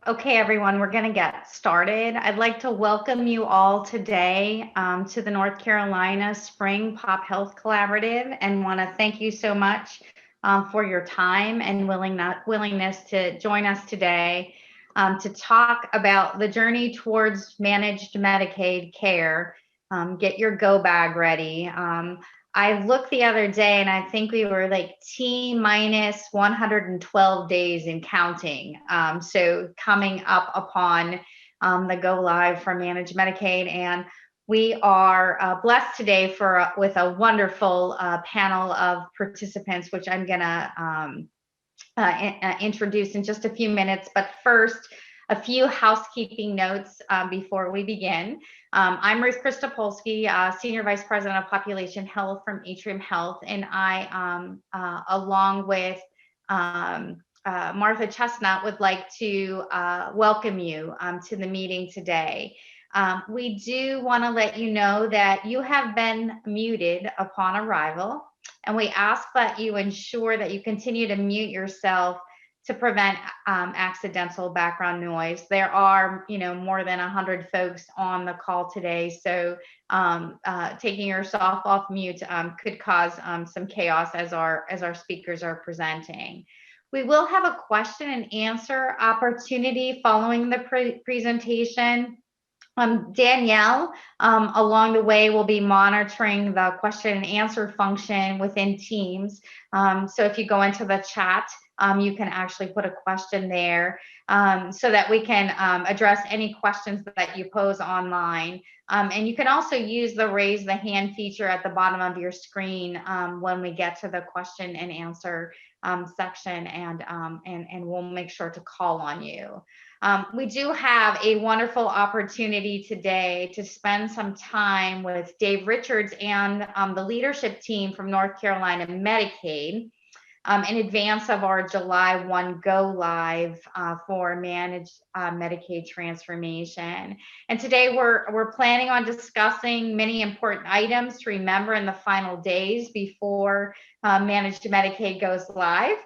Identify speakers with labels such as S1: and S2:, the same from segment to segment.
S1: Okay, everyone, we're going to get started. I'd like to welcome you all today to the North Carolina Spring Pop Health Collaborative and want to thank you so much for your time and willingness to join us today to talk about the journey towards managed Medicaid care. Get your go bag ready. I looked the other day and I think we were like T minus 112 days and counting. So coming up upon the go live for managed Medicaid, and we are blessed today with a wonderful panel of participants, which I'm gonna introduce in just a few minutes. But first, a few housekeeping notes before we begin. I'm Ruth Christopolsky, Senior Vice President of Population Health from Atrium Health, and I, along with Martha Chestnut, would like to welcome you to the meeting today. We do want to let you know that you have been muted upon arrival, and we ask that you ensure that you continue to mute yourself to prevent accidental background noise. There are, more than 100 folks on the call today, so taking yourself off mute could cause some chaos as our speakers are presenting. We will have a question and answer opportunity following the presentation. Danielle, along the way, will be monitoring the question and answer function within Teams. So if you go into the chat, you can actually put a question there so that we can address any questions that you pose online. And you can also use the raise the hand feature at the bottom of your screen when we get to the question and answer section, and we'll make sure to call on you. We do have a wonderful opportunity today to spend some time with Dave Richards and the leadership team from North Carolina Medicaid in advance of our July 1 go live for managed Medicaid transformation. And today we're planning on discussing many important items to remember in the final days before managed Medicaid goes live.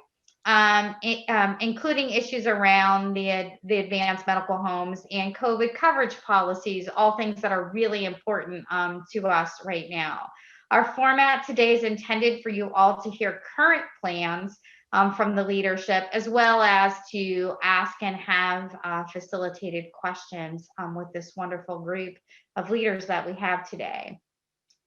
S1: Including issues around the advanced medical homes and COVID coverage policies, all things that are really important to us right now. Our format today is intended for you all to hear current plans from the leadership, as well as to ask and have facilitated questions with this wonderful group of leaders that we have today.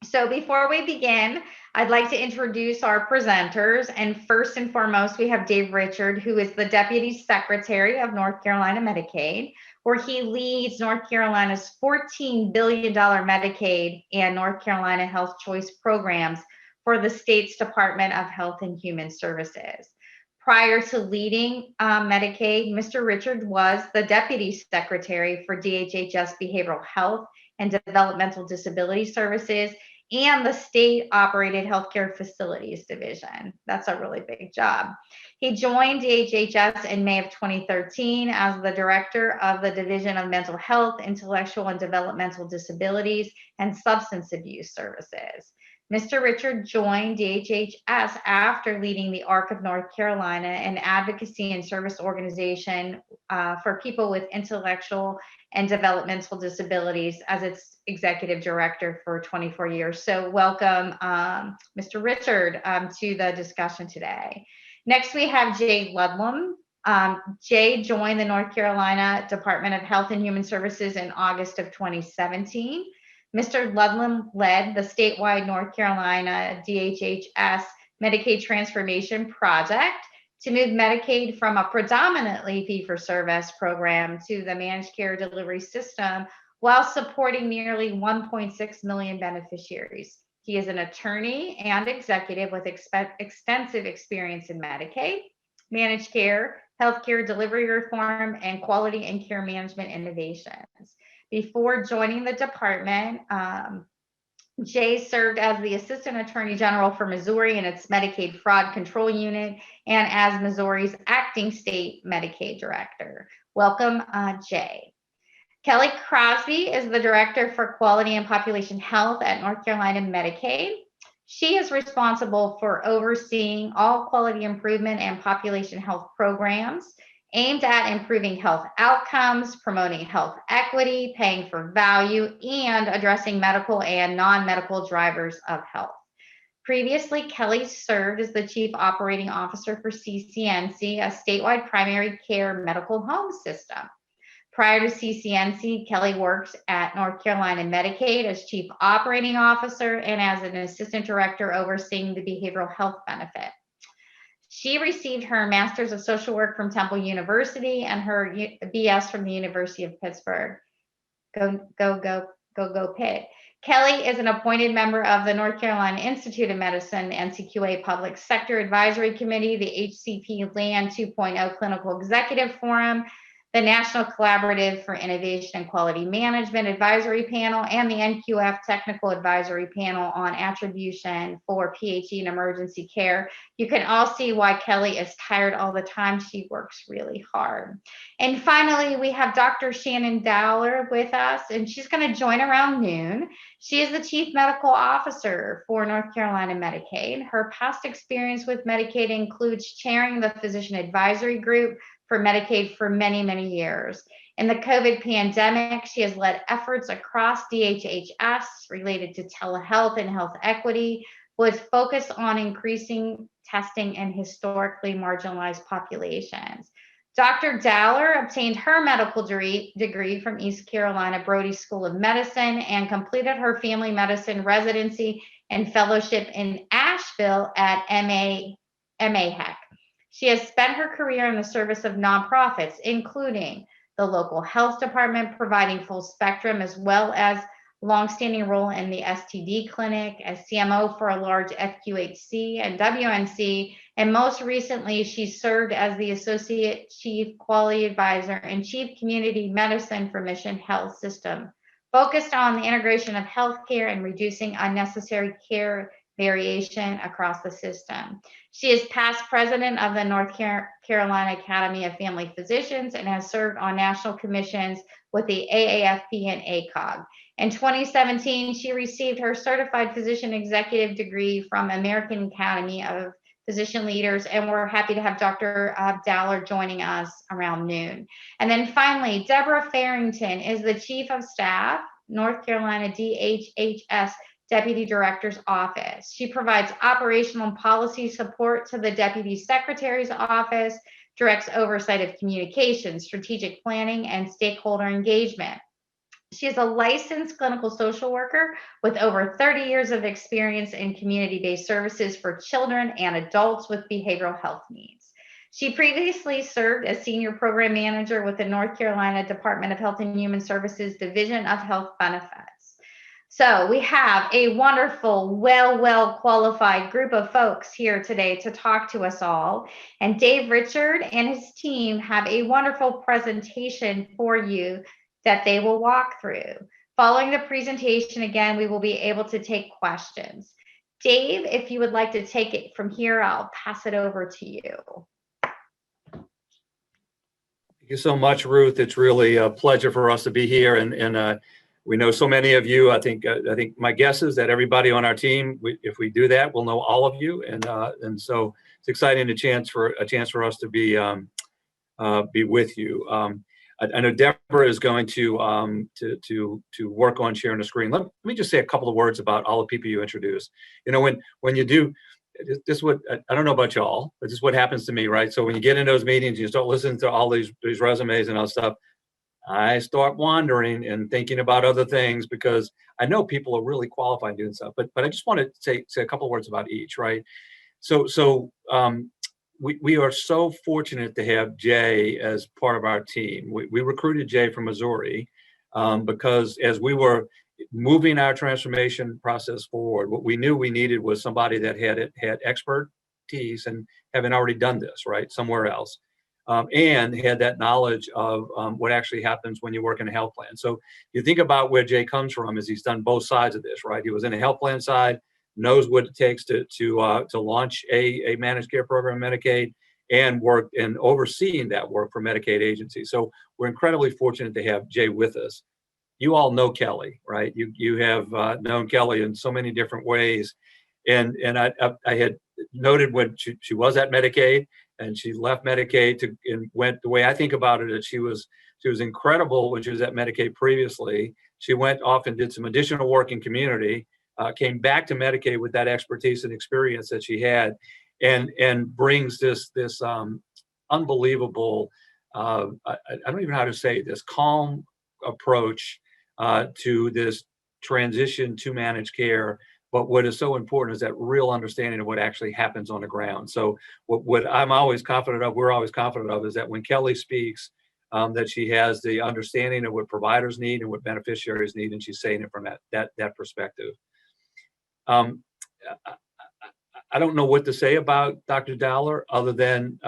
S1: So before we begin, I'd like to introduce our presenters. And first and foremost, we have Dave Richard, who is the Deputy Secretary of North Carolina Medicaid, where he leads North Carolina's $14 billion Medicaid and North Carolina Health Choice programs for the state's Department of Health and Human Services. Prior to leading Medicaid, Mr. Richard was the Deputy Secretary for DHHS Behavioral Health and Developmental Disability Services and the State Operated Healthcare Facilities Division. That's a really big job. He joined DHHS in May of 2013 as the Director of the Division of Mental Health, Intellectual and Developmental Disabilities, and Substance Abuse Services. Mr. Richard joined DHHS after leading the ARC of North Carolina, an advocacy and service organization for people with intellectual and developmental disabilities, as its executive director for 24 years. So welcome, Mr. Richard, to the discussion today. Next, we have Jay Ludlam. Jay joined the North Carolina Department of Health and Human Services in August of 2017. Mr. Ludlam led the statewide North Carolina DHHS Medicaid Transformation Project to move Medicaid from a predominantly fee-for-service program to the managed care delivery system while supporting nearly 1.6 million beneficiaries. He is an attorney and executive with extensive experience in Medicaid, managed care, healthcare delivery reform, and quality and care management innovations. Before joining the department, Jay served as the Assistant Attorney General for Missouri and its Medicaid Fraud Control Unit, and as Missouri's Acting State Medicaid Director. Welcome, Jay. Kelly Crosby is the Director for Quality and Population Health at North Carolina Medicaid. She is responsible for overseeing all quality improvement and population health programs aimed at improving health outcomes, promoting health equity, paying for value, and addressing medical and non-medical drivers of health. Previously, Kelly served as the Chief Operating Officer for CCNC, a statewide primary care medical home system. Prior to CCNC, Kelly worked at North Carolina Medicaid as Chief Operating Officer and as an Assistant Director overseeing the behavioral health benefit. She received her Master's of Social Work from Temple University and her BS from the University of Pittsburgh. Go Pitt. Kelly is an appointed member of the North Carolina Institute of Medicine NCQA Public Sector Advisory Committee, the HCP LAN 2.0 Clinical Executive Forum, the National Collaborative for Innovation and Quality Management Advisory Panel, and the NQF Technical Advisory Panel on Attribution for PHE and Emergency Care. You can all see why Kelly is tired all the time. She works really hard. And finally, we have Dr. Shannon Dowler with us, and she's going to join around noon. She is the Chief Medical Officer for North Carolina Medicaid. Her past experience with Medicaid includes chairing the Physician Advisory Group for Medicaid for many, many years. In the COVID pandemic, she has led efforts across DHHS related to telehealth and health equity, with focus on increasing testing in historically marginalized populations. Dr. Dowler obtained her medical degree from East Carolina Brody School of Medicine and completed her family medicine residency and fellowship in Asheville at AHEC. She has spent her career in the service of nonprofits, including the local health department, providing full spectrum, as well as longstanding role in the STD clinic, as CMO for a large FQHC and WNC, and most recently, she served as the Associate Chief Quality Advisor and Chief Community Medicine for Mission Health System, focused on the integration of healthcare and reducing unnecessary care variation across the system. She is past president of the North Carolina Academy of Family Physicians and has served on national commissions with the AAFP and ACOG. In 2017, she received her Certified Physician Executive degree from American Academy of Physician Leaders, and we're happy to have Dr. Dowler joining us around noon. And then finally, Deborah Farrington is the Chief of Staff, North Carolina DHHS Deputy Director's Office. She provides operational and policy support to the Deputy Secretary's Office, directs oversight of communication, strategic planning, and stakeholder engagement. She is a licensed clinical social worker with over 30 years of experience in community-based services for children and adults with behavioral health needs. She previously served as Senior Program Manager with the North Carolina Department of Health and Human Services Division of Health Benefits. So we have a wonderful, well qualified group of folks here today to talk to us all. And Dave Richard and his team have a wonderful presentation for you that they will walk through. Following the presentation, again, we will be able to take questions. Dave, if you would like to take it from here, I'll pass it over to you.
S2: Thank you so much, Ruth. It's really a pleasure for us to be here, and we know so many of you. I think my guess is that everybody on our team, if we do that, we'll know all of you, and so it's exciting a chance for us to be with you. I know Deborah is going to work on sharing the screen. Let me just say a couple of words about all the people you introduced. You know, when you do this, what I don't know about y'all, but this is what happens to me, right? So when you get in those meetings, you start listening to all these resumes and all stuff. I start wandering and thinking about other things because I know people are really qualified doing stuff. But I just want to say a couple of words about each, right? So we are so fortunate to have Jay as part of our team. We recruited Jay from Missouri because as we were moving our transformation process forward, what we knew we needed was somebody that had expertise and having already done this, right, somewhere else. And had that knowledge of what actually happens when you work in a health plan. So you think about where Jay comes from is he's done both sides of this, right? He was in a health plan side, knows what it takes to launch a managed care program in Medicaid, and worked in overseeing that work for Medicaid agencies. So we're incredibly fortunate to have Jay with us. You all know Kelly, right? You have known Kelly in so many different ways. And I had noted when she was at Medicaid, and she left Medicaid and went, the way I think about it, that she was incredible when she was at Medicaid previously. She went off and did some additional work in community, came back to Medicaid with that expertise and experience that she had, and brings this unbelievable, I don't even know how to say this, calm approach to this transition to managed care. But what is so important is that real understanding of what actually happens on the ground. So what I'm always confident of, we're always confident of, is that when Kelly speaks, that she has the understanding of what providers need and what beneficiaries need, and she's saying it from that perspective. I don't know what to say about Dr. Dowler other than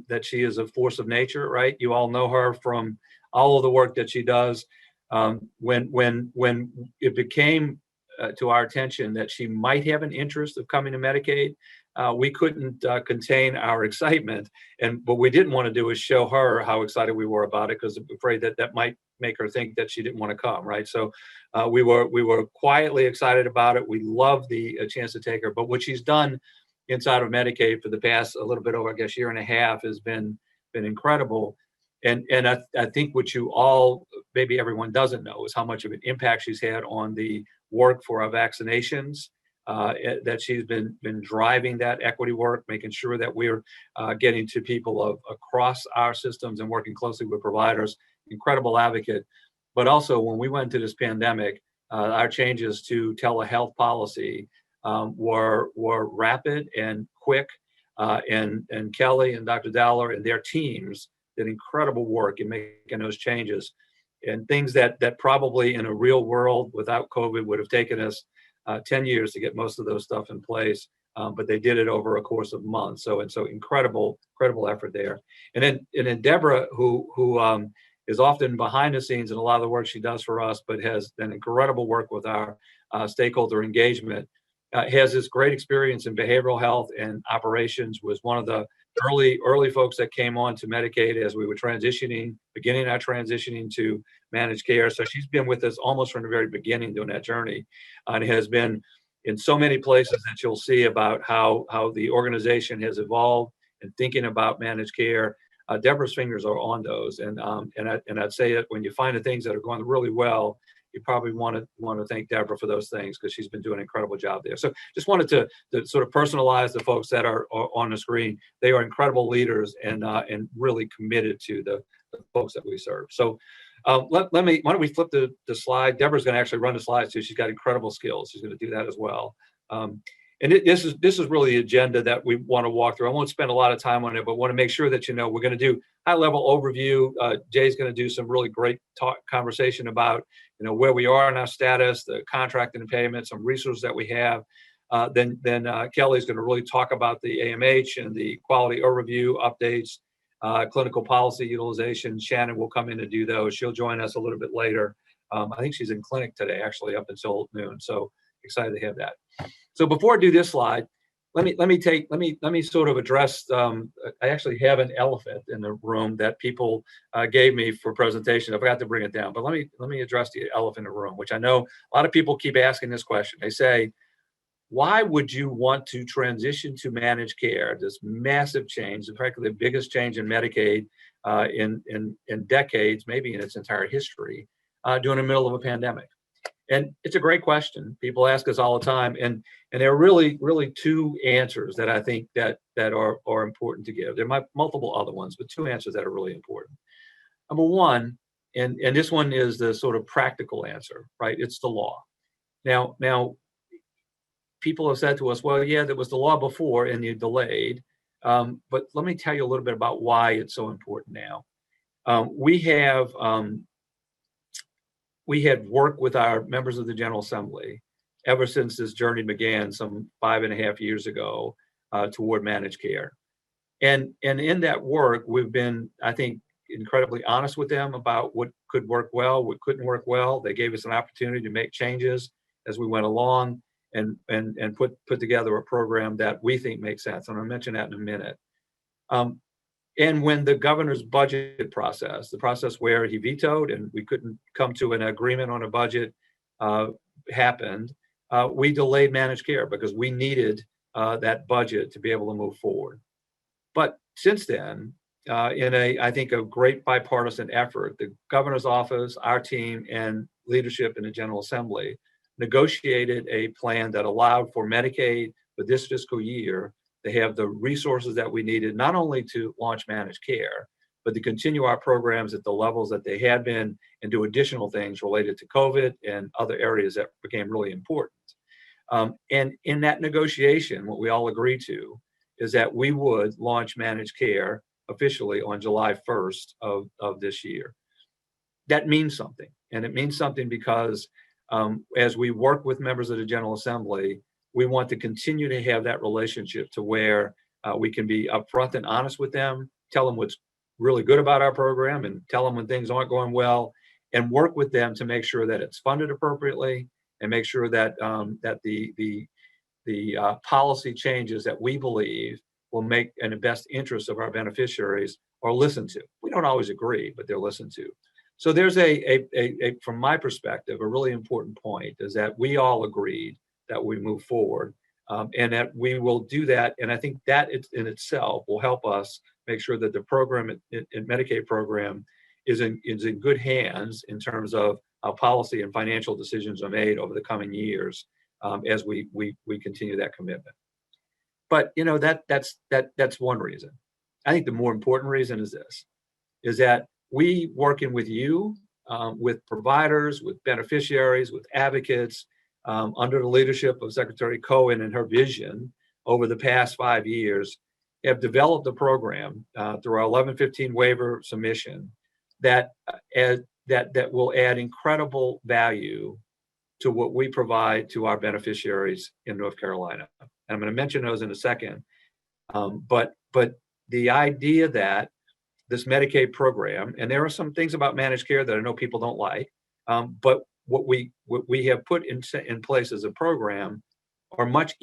S2: that she is a force of nature, right? You all know her from all of the work that she does. When it became to our attention that she might have an interest of coming to Medicaid, we couldn't contain our excitement. And what we didn't want to do is show her how excited we were about it, because I'm afraid that might make her think that she didn't want to come, right? So we were quietly excited about it. We love the chance to take her. But what she's done inside of Medicaid for the past a little bit over, I guess, year and a half has been incredible. And I think what you all, maybe everyone doesn't know, is how much of an impact she's had on the work for our vaccinations, that she's been driving that equity work, making sure that we're getting to people across our systems and working closely with providers. Incredible advocate. But also, when we went into this pandemic, our changes to telehealth policy were rapid and quick, and Kelly and Dr. Dowler and their teams did incredible work in making those changes, and things that probably in a real world without COVID would have taken us 10 years to get most of those stuff in place, but they did it over a course of months. So incredible effort there. And then Deborah, who is often behind the scenes in a lot of the work she does for us, but has done incredible work with our stakeholder engagement, has this great experience in behavioral health and operations, was one of the early folks that came on to Medicaid as we were beginning our transitioning to managed care. So she's been with us almost from the very beginning doing that journey, and has been in so many places that you'll see about how the organization has evolved and thinking about managed care. Deborah's fingers are on those, and I'd say that when you find the things that are going really well, you probably want to thank Deborah for those things, because she's been doing an incredible job there. So just wanted to sort of personalize the folks that are on the screen. They are incredible leaders and really committed to the folks that we serve. So why don't we flip the slide? Deborah's going to actually run the slides too. She's got incredible skills. She's going to do that as well. This is really the agenda that we want to walk through. I won't spend a lot of time on it, but want to make sure that you know we're going to do high-level overview. Jay's going to do some really great conversation about where we are in our status, the contract and payment, some resources that we have. Then Kelly's going to really talk about the AMH and the quality overview updates, clinical policy utilization. Shannon will come in and do those. She'll join us a little bit later. I think she's in clinic today, actually, up until noon. So excited to have that. So before I do this slide, let me sort of address. I actually have an elephant in the room that people gave me for presentation. I forgot to bring it down, but let me address the elephant in the room, which I know a lot of people keep asking this question. They say, why would you want to transition to managed care? This massive change, in fact, the biggest change in Medicaid in decades, maybe in its entire history, during the middle of a pandemic. And it's a great question. People ask us all the time, and there are really two answers that I think that are important to give. There might be multiple other ones, but two answers that are really important. Number one, and this one is the sort of practical answer, right? It's the law. Now, people have said to us, well, yeah, there was the law before and you delayed, but let me tell you a little bit about why it's so important now. We had worked with our members of the General Assembly ever since this journey began some 5.5 years ago toward managed care. And in that work, we've been, I think, incredibly honest with them about what could work well, what couldn't work well. They gave us an opportunity to make changes as we went along and put together a program that we think makes sense. And I'll mention that in a minute. And when the governor's budget process, the process where he vetoed and we couldn't come to an agreement on a budget, happened, we delayed managed care because we needed that budget to be able to move forward. But since then, in I think, a great bipartisan effort, the governor's office, our team, and leadership in the General Assembly negotiated a plan that allowed for Medicaid for this fiscal year to have the resources that we needed, not only to launch managed care, but to continue our programs at the levels that they had been and do additional things related to COVID and other areas that became really important. And in that negotiation, what we all agreed to is that we would launch managed care officially on July 1st of this year. That means something. And it means something because as we work with members of the General Assembly, we want to continue to have that relationship to where we can be upfront and honest with them, tell them what's really good about our program and tell them when things aren't going well, and work with them to make sure that it's funded appropriately and make sure that that the policy changes that we believe will make in the best interest of our beneficiaries are listened to. We don't always agree, but they're listened to. So there's from my perspective, a really important point is that we all agreed that we move forward and that we will do that. And I think that in itself will help us make sure that the program, Medicaid program, is in good hands in terms of how policy and financial decisions are made over the coming years as we continue that commitment. But that's one reason. I think the more important reason is this: is that we working with you, with providers, with beneficiaries, with advocates, under the leadership of Secretary Cohen and her vision over the past 5 years, have developed a program through our 1115 waiver submission that will add incredible value to what we provide to our beneficiaries in North Carolina. And I'm going to mention those in a second. But the idea that this Medicaid program, and there are some things about managed care that I know people don't like, but what we have put in place as a program are much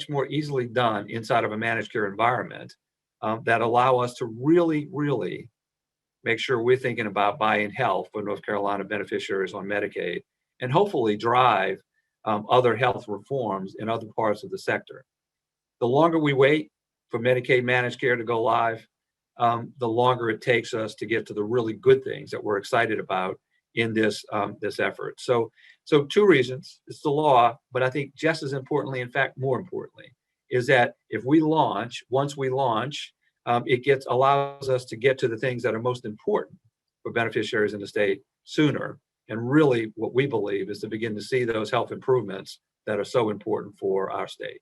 S2: more easily done inside of a managed care environment that allow us to really, really make sure we're thinking about buying health for North Carolina beneficiaries on Medicaid, and hopefully drive other health reforms in other parts of the sector. The longer we wait for Medicaid managed care to go live, the longer it takes us to get to the really good things that we're excited about in this effort. So two reasons: it's the law, but I think just as importantly, in fact, more importantly, is that if we launch, once we launch, it allows us to get to the things that are most important for beneficiaries in the state sooner. And really, what we believe is to begin to see those health improvements that are so important for our state.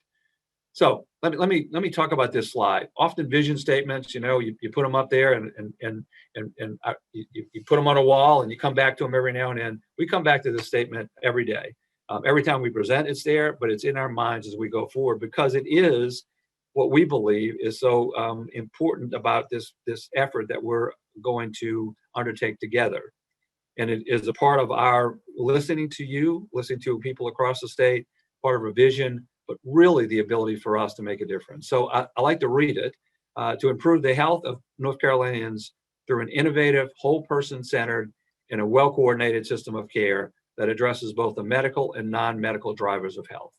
S2: So let me talk about this slide. Often vision statements, you put them up there and you put them on a wall and you come back to them every now and then. We come back to this statement every day. Every time we present, it's there, but it's in our minds as we go forward, because it is what we believe is so important about this effort that we're going to undertake together. And it is a part of our listening to people across the state, part of a vision, but really the ability for us to make a difference. So I like to read it: to improve the health of North Carolinians through an innovative, whole person centered and a well-coordinated system of care that addresses both the medical and non-medical drivers of health.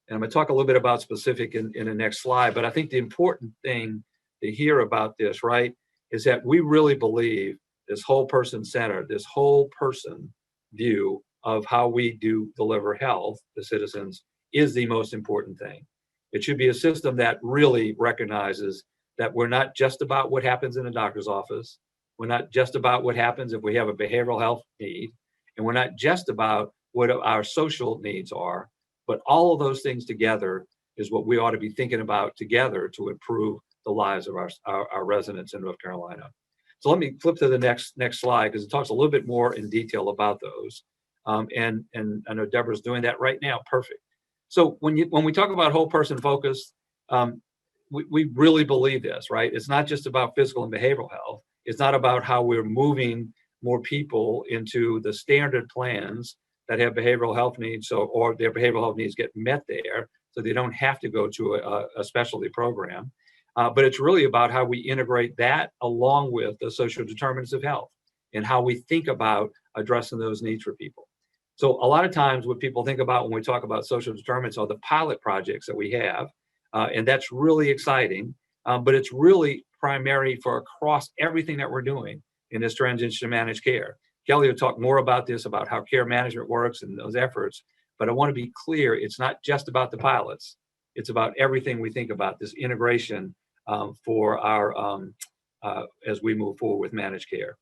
S2: And I'm going to talk a little bit about specific in the next slide, but I think the important thing to hear about this, right, is that we really believe this whole person centered, this whole person view of how we do deliver health to citizens is the most important thing. It should be a system that really recognizes that we're not just about what happens in a doctor's office. We're not just about what happens if we have a behavioral health need. And we're not just about what our social needs are, but all of those things together is what we ought to be thinking about together to improve the lives of our residents in North Carolina. So let me flip to the next slide, because it talks a little bit more in detail about those. And I know Deborah's doing that right now. Perfect. So when we talk about whole person focus, we really believe this, right? It's not just about physical and behavioral health. It's not about how we're moving more people into the standard plans that have behavioral health needs, or their behavioral health needs get met there, so they don't have to go to a specialty program. But it's really about how we integrate that along with the social determinants of health and how we think about addressing those needs for people. So a lot of times what people think about when we talk about social determinants are the pilot projects that we have, and that's really exciting. but it's really primary for across everything that we're doing in this transition to managed care. Kelly will talk more about this, about how care management works and those efforts, but I want to be clear, it's not just about the pilots. It's about everything we think about, this integration for our, as we move forward with managed care.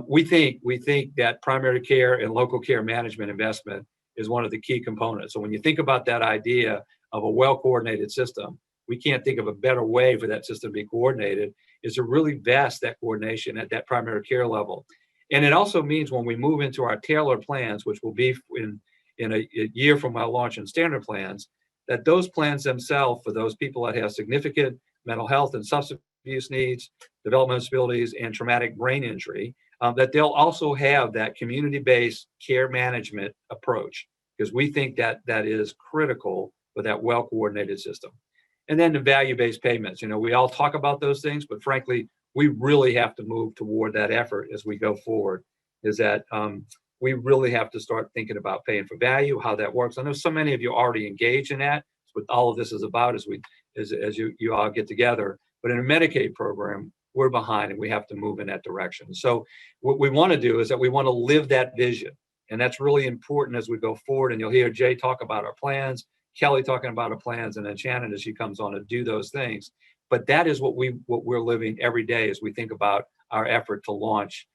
S2: We think that primary care and local care management investment is one of the key components. So when you think about that idea of a well-coordinated system, we can't think of a better way for that system to be coordinated, is to really vest that coordination at that primary care level. And it also means when we move into our tailored plans, which will be in a year from our launch in standard plans, that those plans themselves, for those people that have significant mental health and substance abuse needs, developmental disabilities, and traumatic brain injury, that they'll also have that community-based care management approach, because we think that that is critical for that well-coordinated system. And then the value-based payments, we all talk about those things, but frankly, we really have to move toward that effort as we go forward, is that we really have to start thinking about paying for value, how that works. I know so many of you already engaged in that. That's what all of this is about as you all get together. But in a Medicaid program, we're behind and we have to move in that direction. So what we want to do is that we want to live that vision. And that's really important as we go forward. And you'll hear Jay talk about our plans, Kelly talking about our plans, and then Shannon as she comes on to do those things. But that is what we're living every day as we think about our effort to launch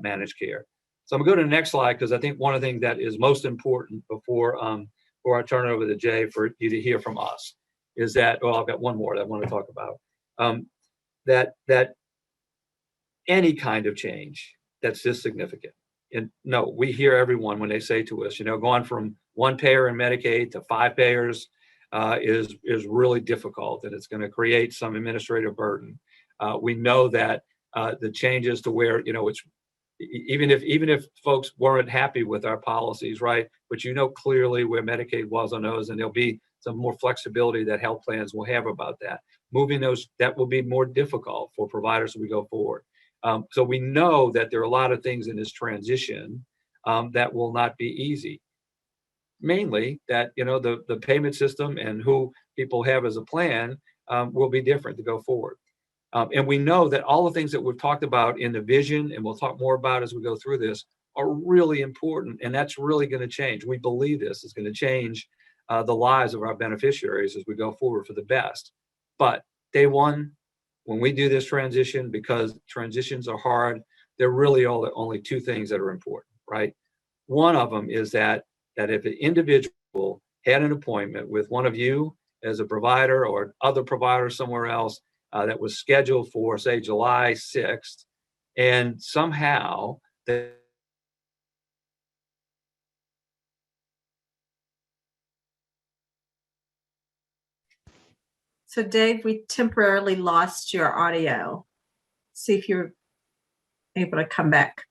S2: managed care. So I'm going to go to the next slide, because I think one of the things that is most important before I turn it over to Jay for you to hear from us is that, well, I've got one more that I want to talk about, that any kind of change that's this significant. And no, we hear everyone when they say to us, going from one payer in Medicaid to 5 payers is really difficult, and it's going to create some administrative burden. We know that the changes to where, it's even if folks weren't happy with our policies, right? But clearly where Medicaid was on those, and there'll be some more flexibility that health plans will have about that. Moving those, that will be more difficult for providers as we go forward. So we know that there are a lot of things in this transition that will not be easy. Mainly that, the payment system and who people have as a plan will be different to go forward. And we know that all the things that we've talked about in the vision, and we'll talk more about as we go through this, are really important. And that's really going to change. We believe this is going to change the lives of our beneficiaries as we go forward for the best. But day one, when we do this transition, because transitions are hard, there really are only 2 things that are important, right? One of them is that if an individual had an appointment with one of you as a provider or other provider somewhere else that was scheduled for, say, July 6th, and somehow
S3: So Dave, we temporarily lost your audio. See if you're able to come back.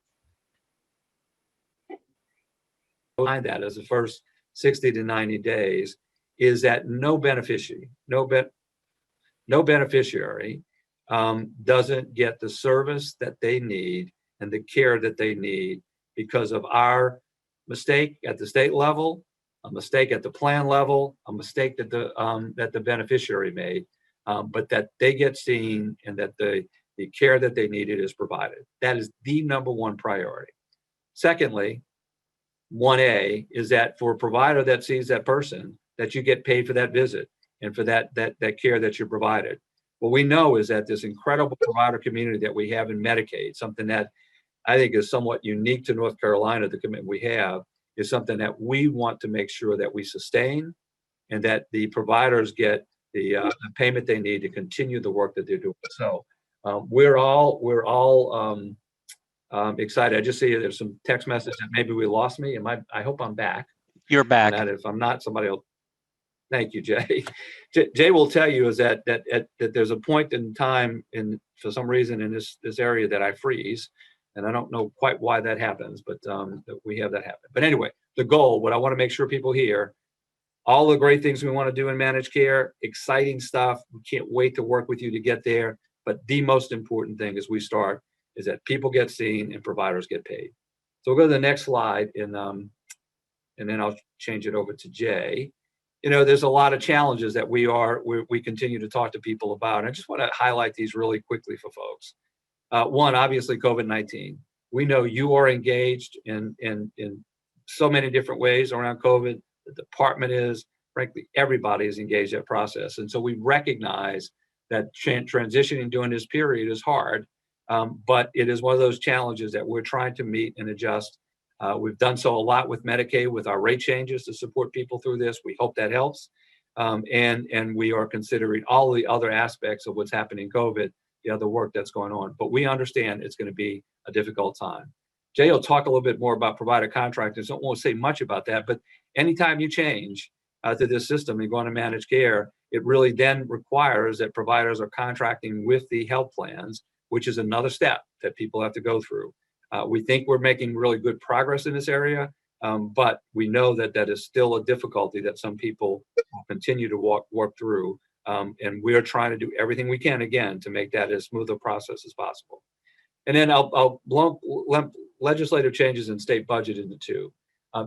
S2: Behind that, as the first 60 to 90 days, is that no beneficiary doesn't get the service that they need and the care that they need because of our mistake at the state level, a mistake at the plan level, a mistake that the beneficiary made, but that they get seen and that the care that they needed is provided. That is the number one priority. Secondly, 1A is that for a provider that sees that person, that you get paid for that visit and for that care that you provided. What we know is that this incredible provider community that we have in Medicaid, something that I think is somewhat unique to North Carolina, the commitment we have, is something that we want to make sure that we sustain, and that the providers get the payment they need to continue the work that they're doing. So we're all excited. I just see there's some text message that maybe we lost me. I hope I'm back.
S4: You're back.
S2: And if I'm not, somebody will. Thank you, Jay. Jay will tell you is that there's a point in time for some reason in this area that I freeze, and I don't know quite why that happens, but that we have that happen. But anyway, the goal, what I want to make sure people hear, all the great things we want to do in managed care, exciting stuff. We can't wait to work with you to get there. But the most important thing as we start is that people get seen and providers get paid. So we'll go to the next slide, and then I'll change it over to Jay. there's a lot of challenges that we continue to talk to people about. And I just want to highlight these really quickly for folks. One, obviously, COVID-19. We know you are engaged in so many different ways around COVID. The department is, frankly, everybody is engaged in that process. And so we recognize that transitioning during this period is hard, but it is one of those challenges that we're trying to meet and adjust. We've done so a lot with Medicaid with our rate changes to support people through this. We hope that helps. And we are considering all the other aspects of what's happening in COVID, the other work that's going on. But we understand it's going to be a difficult time. Jay will talk a little bit more about provider contractors. I won't say much about that, but anytime you change to this system and go on to managed care, it really then requires that providers are contracting with the health plans, which is another step that people have to go through. We think we're making really good progress in this area, but we know that that is still a difficulty that some people will continue to work through. And we're trying to do everything we can, again, to make that as smooth a process as possible. And then I'll lump legislative changes in state budget into two.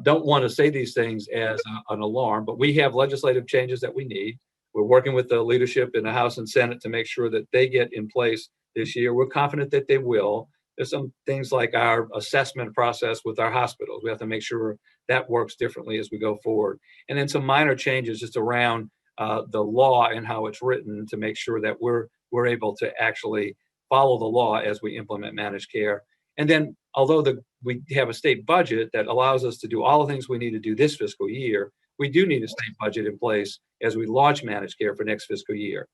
S2: Don't want to say these things as an alarm, but we have legislative changes that we need. We're working with the leadership in the House and Senate to make sure that they get in place this year. We're confident that they will. There's some things like our assessment process with our hospitals. We have to make sure that works differently as we go forward. And then some minor changes just around the law and how it's written to make sure that we're able to actually follow the law as we implement managed care. And then, although we have a state budget that allows us to do all the things we need to do this fiscal year, we do need a state budget in place as we launch managed care for next fiscal year.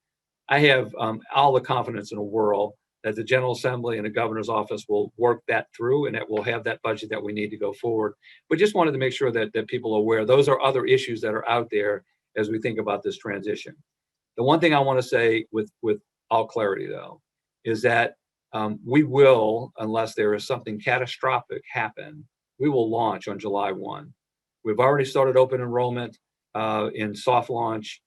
S2: I have all the confidence in the world that the General Assembly and the Governor's office will work that through and that we'll have that budget that we need to go forward. But just wanted to make sure that people are aware those are other issues that are out there as we think about this transition. The one thing I want to say with all clarity, though, is that we will, unless there is something catastrophic happen, we will launch on July 1. We've already started open enrollment in soft launch.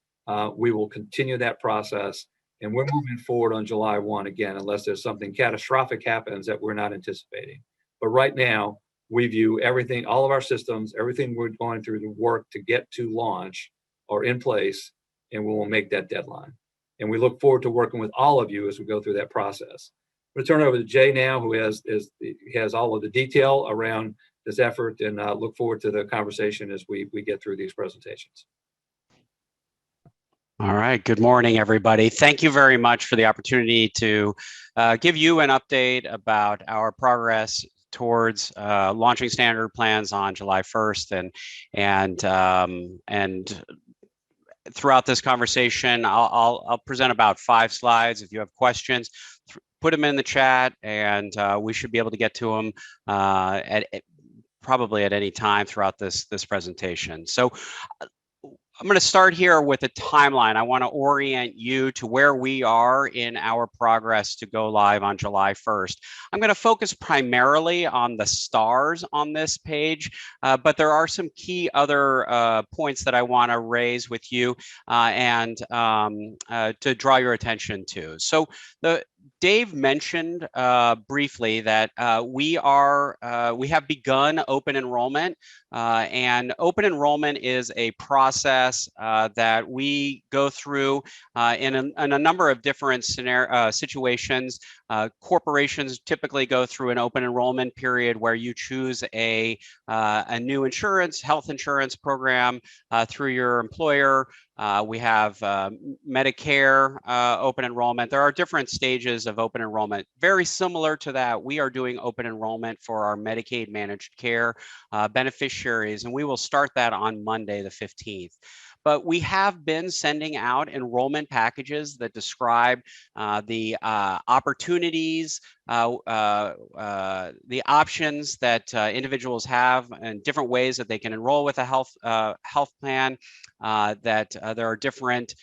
S2: We will continue that process, and we're moving forward on July 1 again, unless there's something catastrophic happens that we're not anticipating. But right now, we view everything, all of our systems, everything we're going through to work to get to launch are in place, and we will make that deadline. And we look forward to working with all of you as we go through that process. I'm going to turn it over to Jay now, who has all of the detail around this effort, and look forward to the conversation as we get through these presentations.
S4: All right. Good morning, everybody. Thank you very much for the opportunity to give you an update about our progress towards launching standard plans on July 1st, and throughout this conversation, I'll present about 5 slides. If you have questions, put them in the chat, and we should be able to get to them probably at any time throughout this presentation. So I'm going to start here with a timeline. I want to orient you to where we are in our progress to go live on July 1st. I'm going to focus primarily on the stars on this page, but there are some key other points that I want to raise with you and to draw your attention to. So Dave mentioned briefly that we have begun open enrollment, and open enrollment is a process that we go through in a number of different situations. Corporations typically go through an open enrollment period where you choose a new health insurance program through your employer. We have Medicare open enrollment. There are different stages of open enrollment. Very similar to that, we are doing open enrollment for our Medicaid managed care beneficiaries, and we will start that on Monday, the 15th. But we have been sending out enrollment packages that describe the opportunities, the options that individuals have, and different ways that they can enroll with a health plan. That there are different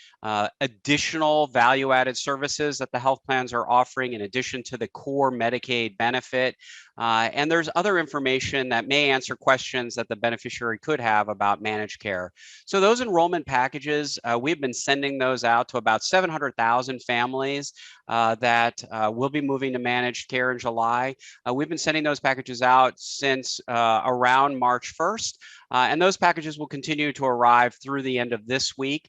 S4: additional value-added services that the health plans are offering in addition to the core Medicaid benefit. And there's other information that may answer questions that the beneficiary could have about managed care. So those enrollment packages, we've been sending those out to about 700,000 families that will be moving to managed care in July. We've been sending those packages out since around March 1st. And those packages will continue to arrive through the the end of this week.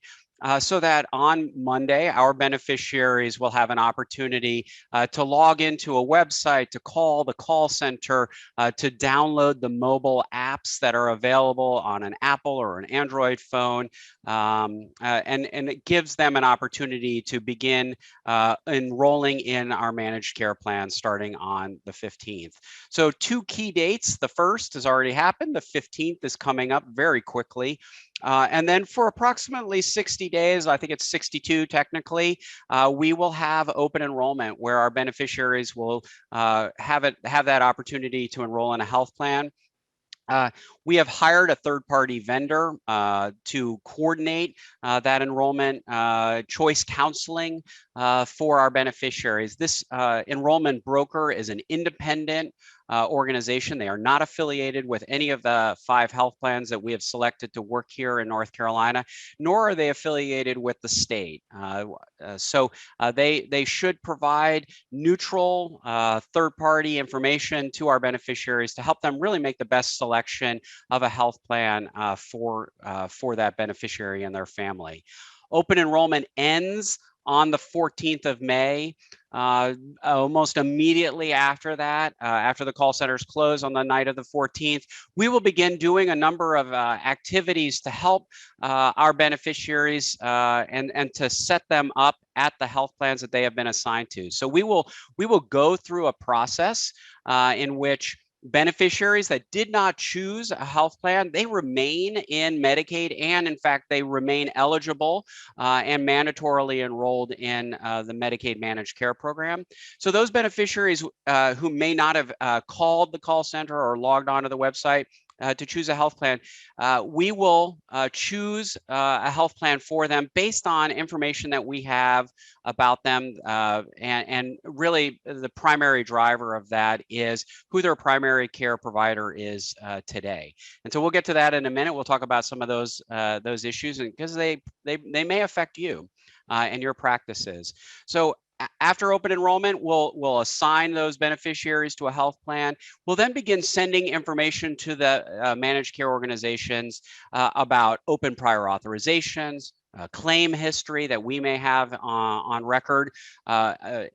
S4: So that on Monday, our beneficiaries will have an opportunity to log into a website, to call the call center, to download the mobile apps that are available on an Apple or an Android phone. And it gives them an opportunity to begin enrolling in our managed care plan starting on the 15th. So 2 key dates. The first has already happened. The 15th is coming up very quickly. And then for approximately 60 days, I think it's 62 technically, we will have open enrollment where our beneficiaries will have that opportunity to enroll in a health plan. We have hired a third-party vendor to coordinate that enrollment choice counseling for our beneficiaries. This enrollment broker is an independent organization. They are not affiliated with any of the 5 health plans that we have selected to work here in North Carolina, nor are they affiliated with the state. So they should provide neutral third-party information to our beneficiaries to help them really make the best selection of a health plan for that beneficiary and their family. Open enrollment ends on the 14th of May. Almost immediately after that, after the call centers close on the night of the 14th, we will begin doing a number of activities to help our beneficiaries and to set them up at the health plans that they have been assigned to. So we will go through a process in which beneficiaries that did not choose a health plan, they remain in Medicaid, and in fact, they remain eligible and mandatorily enrolled in the Medicaid managed care program. So those beneficiaries who may not have called the call center or logged onto the website to choose a health plan, we will choose a health plan for them based on information that we have about them. And really the primary driver of that is who their primary care provider is today. And so we'll get to that in a minute. We'll talk about some of those issues, and because they may affect you and your practices. So after open enrollment, we'll assign those beneficiaries to a health plan. We'll then begin sending information to the managed care organizations about open prior authorizations, claim history that we may have on record,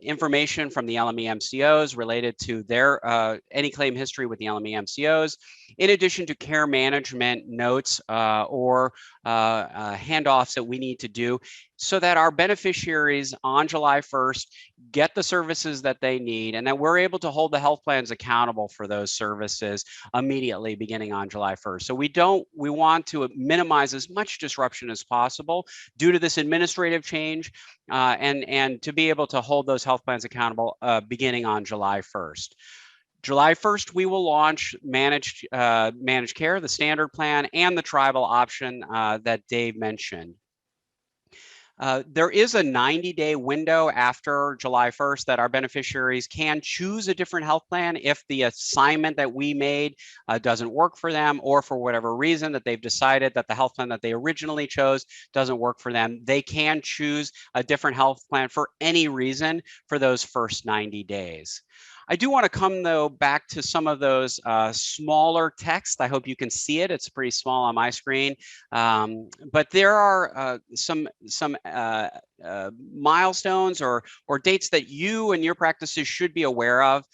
S4: information from the LME MCOs related to their any claim history with the LME MCOs, in addition to care management notes or handoffs that we need to do so that our beneficiaries on July 1st get the services that they need, and that we're able to hold the health plans accountable for those services immediately beginning on July 1st. So we want to minimize as much disruption as possible due to this administrative change and to be able to hold those health plans accountable beginning on July 1st. July 1st, we will launch managed care, the standard plan, and the tribal option that Dave mentioned. There is a 90-day window after July 1st that our beneficiaries can choose a different health plan if the assignment that we made doesn't work for them, or for whatever reason that they've decided that the health plan that they originally chose doesn't work for them. They can choose a different health plan for any reason for those first 90 days. I do want to come, though, back to some of those smaller text. I hope you can see it. It's pretty small on my screen. But there are some milestones or dates that you and your practices should be aware of.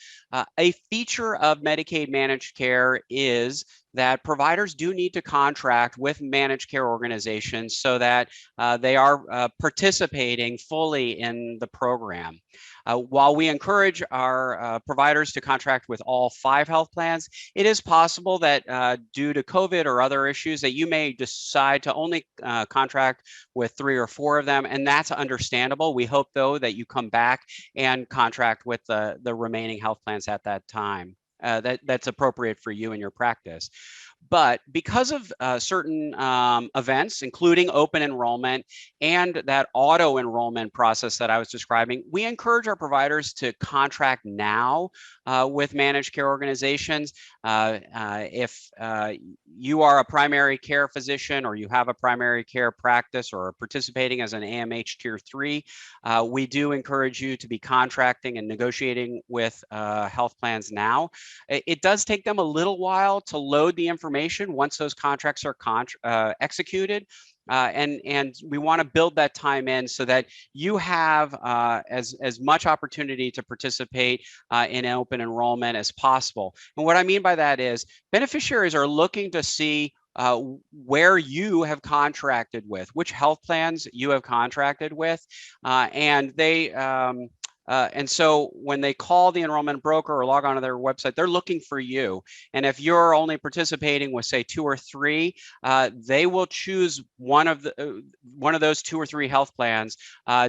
S4: A feature of Medicaid managed care is that providers do need to contract with managed care organizations so that they are participating fully in the program. While we encourage our providers to contract with all 5 health plans, it is possible that due to COVID or other issues that you may decide to only contract with 3 or 4 of them, and that's understandable. We hope, though, that you come back and contract with the remaining health plans at that time. That's appropriate for you and your practice. But because of certain events, including open enrollment and that auto enrollment process that I was describing, we encourage our providers to contract now with managed care organizations. If you are a primary care physician, or you have a primary care practice, or are participating as an AMH Tier 3, we do encourage you to be contracting and negotiating with health plans now. It does take them a little while to load the information information once those contracts are executed. And we want to build that time in so that you have as much opportunity to participate in open enrollment as possible. And what I mean by that is beneficiaries are looking to see where you have contracted with, which health plans you have contracted with, and so when they call the enrollment broker or log on to their website, they're looking for you. And if you're only participating with, say, 2 or 3, they will choose one of those 2 or 3 health plans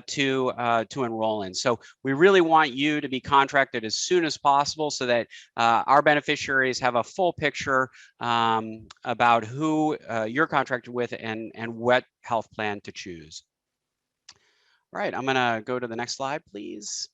S4: to enroll in. So we really want you to be contracted as soon as possible so that our beneficiaries have a full picture about who you're contracted with and what health plan to choose. All right, I'm going to go to the next slide, please.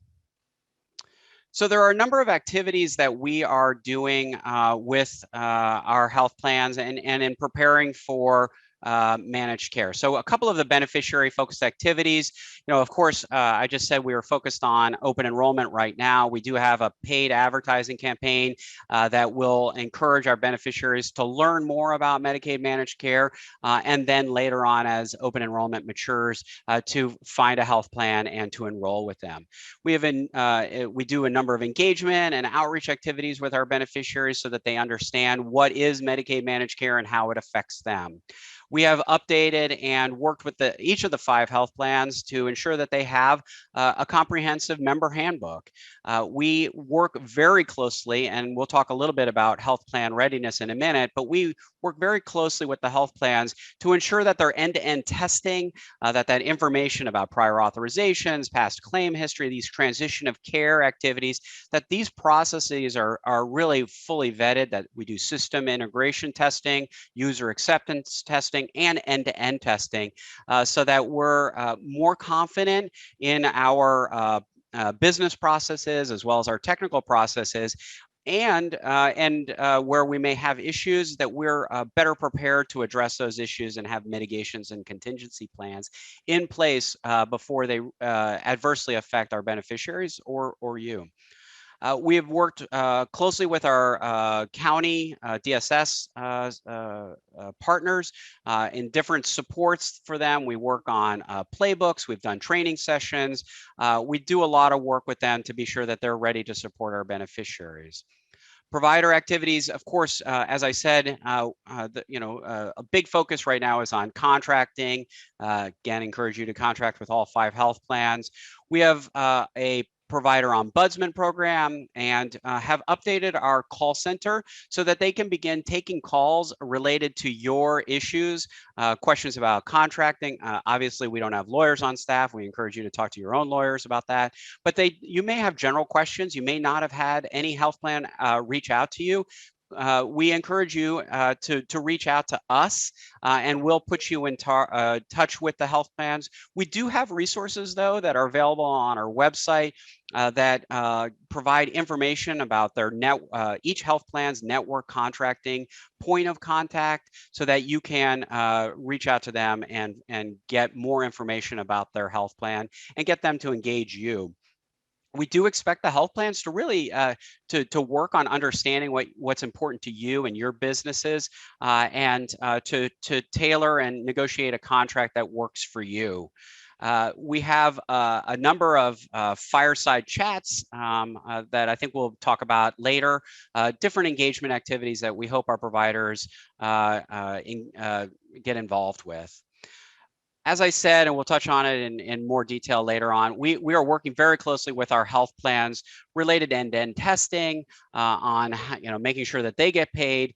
S4: So there are a number of activities that we are doing with our health plans and in preparing for managed care. So a couple of the beneficiary focused activities, of course, I just said we were focused on open enrollment right now. We do have a paid advertising campaign that will encourage our beneficiaries to learn more about Medicaid managed care, and then later on as open enrollment matures to find a health plan and to enroll with them. We do a number of engagement and outreach activities with our beneficiaries so that they understand what is Medicaid managed care and how it affects them. We have updated and worked with each of the 5 health plans to ensure that they have a comprehensive member handbook. We work very closely, and we'll talk a little bit about health plan readiness in a minute, but we work very closely with the health plans to ensure that their end-to-end testing, that information about prior authorizations, past claim history, these transition of care activities, that these processes are really fully vetted, that we do system integration testing, user acceptance testing, and end-to-end testing so that we're more confident in our business processes as well as our technical processes, and where we may have issues, that we're better prepared to address those issues and have mitigations and contingency plans in place before they adversely affect our beneficiaries or you. We have worked closely with our county DSS partners in different supports for them. We work on playbooks. We've done training sessions. We do a lot of work with them to be sure that they're ready to support our beneficiaries. Provider activities, of course, as I said, a big focus right now is on contracting. Again, encourage you to contract with all 5 health plans. We have a provider ombudsman program and have updated our call center so that they can begin taking calls related to your issues, questions about contracting. Obviously, we don't have lawyers on staff. We encourage you to talk to your own lawyers about that. But you may have general questions. You may not have had any health plan reach out to you. We encourage you to reach out to us and we'll put you in touch with the health plans. We do have resources, though, that are available on our website that provide information about their each health plan's network contracting point of contact so that you can reach out to them and get more information about their health plan and get them to engage you. We do expect the health plans to really to work on understanding what's important to you and your businesses and to tailor and negotiate a contract that works for you. We have a number of fireside chats that I think we'll talk about later, different engagement activities that we hope our providers get involved with. As I said, and we'll touch on it in more detail later on, we are working very closely with our health plans related to end-to-end testing on making sure that they get paid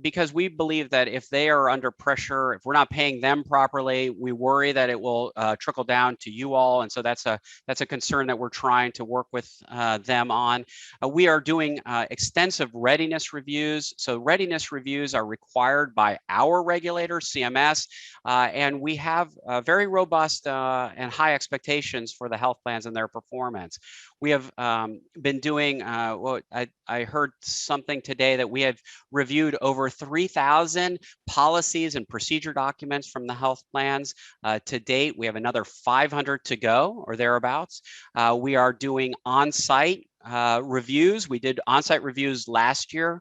S4: because we believe that if they are under pressure, if we're not paying them properly, we worry that it will trickle down to you all, and so that's a concern that we're trying to work with them on. We are doing extensive readiness reviews. So readiness reviews are required by our regulator, CMS, and we have very robust and high expectations for the health plans and their performance. We have been doing, I heard something today that we have reviewed over 3,000 policies and procedure documents from the health plans to date. We have another 500 to go or thereabouts. We are doing on-site reviews. We did on-site reviews last year.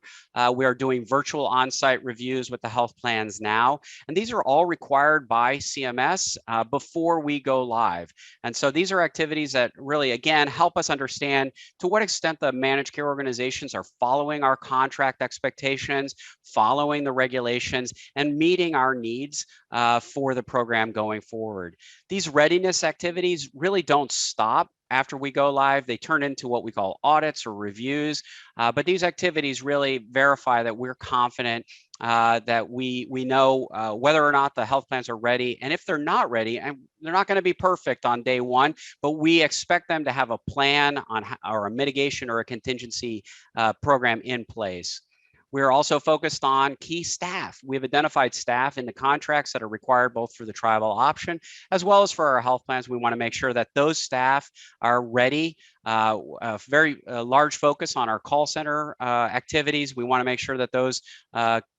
S4: We are doing virtual on-site reviews with the health plans now. And these are all required by CMS before we go live. And so these are activities that really, again, help us understand to what extent the managed care organizations are following our contract expectations, following the regulations, and meeting our needs for the program going forward. These readiness activities really don't stop after we go live. They turn into what we call audits or reviews, but these activities really verify that we're confident that we know whether or not the health plans are ready. And if they're not ready, and they're not going to be perfect on day one, but we expect them to have a plan on or a mitigation or a contingency program in place. We're also focused on key staff. We've identified staff in the contracts that are required both for the tribal option as well as for our health plans. We want to make sure that those staff are ready. A very large focus on our call center activities. We want to make sure that those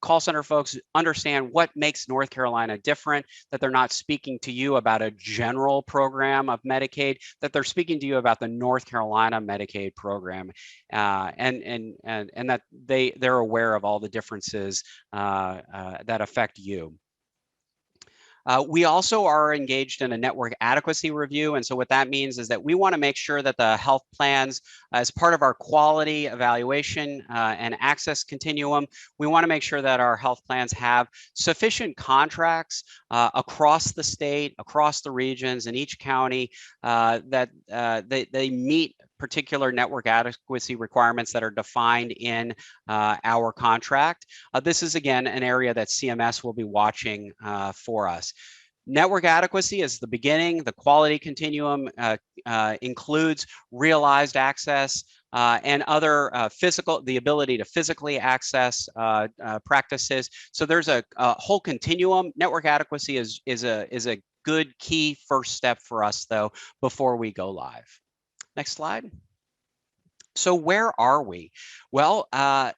S4: call center folks understand what makes North Carolina different, that they're not speaking to you about a general program of Medicaid, that they're speaking to you about the North Carolina Medicaid program, and that they're aware of all the differences that affect you. We also are engaged in a network adequacy review. And so what that means is that we want to make sure that the health plans, as part of our quality evaluation and access continuum, we want to make sure that our health plans have sufficient contracts across the state, across the regions, in each county, that they meet particular network adequacy requirements that are defined in our contract. This is, again, an area that CMS will be watching for us. Network adequacy is the beginning. The quality continuum includes realized access and other the ability to physically access practices. So there's a whole continuum. Network adequacy is a good key first step for us, though, before we go live. Next slide. So where are we? Well, I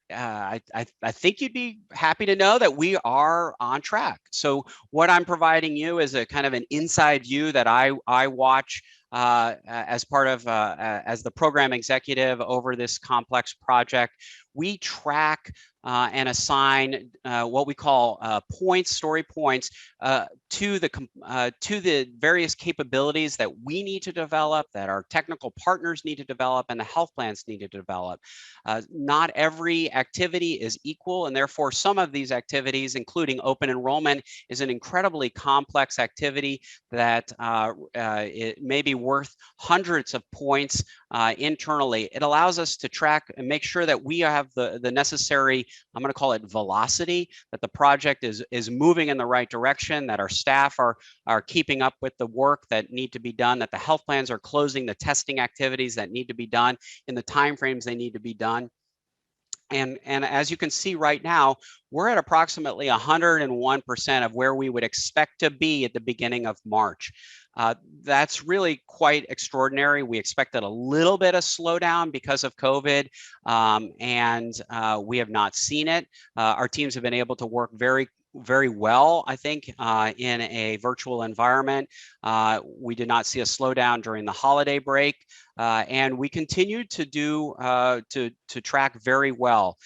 S4: think you'd be happy to know that we are on track. So what I'm providing you is a kind of an inside view that I watch as part of as the program executive over this complex project. We track and assign what we call story points to the various capabilities that we need to develop, that our technical partners need to develop, and the health plans need to develop. Not every activity is equal, and therefore some of these activities, including open enrollment, is an incredibly complex activity that it may be worth hundreds of points internally. It allows us to track and make sure that we have the necessary, I'm going to call it velocity, that the project is moving in the right direction, that our staff are keeping up with the work that need to be done, that the health plans are closing the testing activities that need to be done in the timeframes they need to be done. And as you can see right now, we're at approximately 101% of where we would expect to be at the beginning of March. That's really quite extraordinary. We expected a little bit of slowdown because of COVID, and we have not seen it. Our teams have been able to work very well, I think, in a virtual environment. We did not see a slowdown during the holiday break, and we continued to to track very well.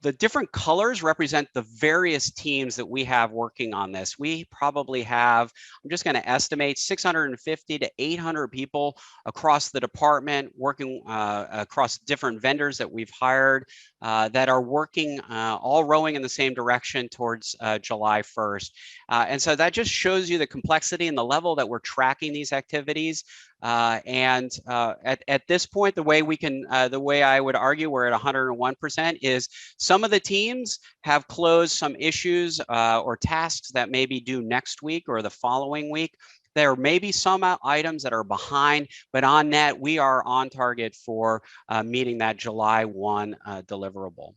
S4: The different colors represent the various teams that we have working on this. We probably have, I'm just going to estimate, 650 to 800 people across the department working across different vendors that we've hired that are working, all rowing in the same direction towards July 1st. And so that just shows you the complexity and the level that we're tracking these activities. At this point, the way I would argue we're at 101% is some of the teams have closed some issues or tasks that may be due next week or the following week. There may be some items that are behind, but on net, we are on target for meeting that July 1 deliverable.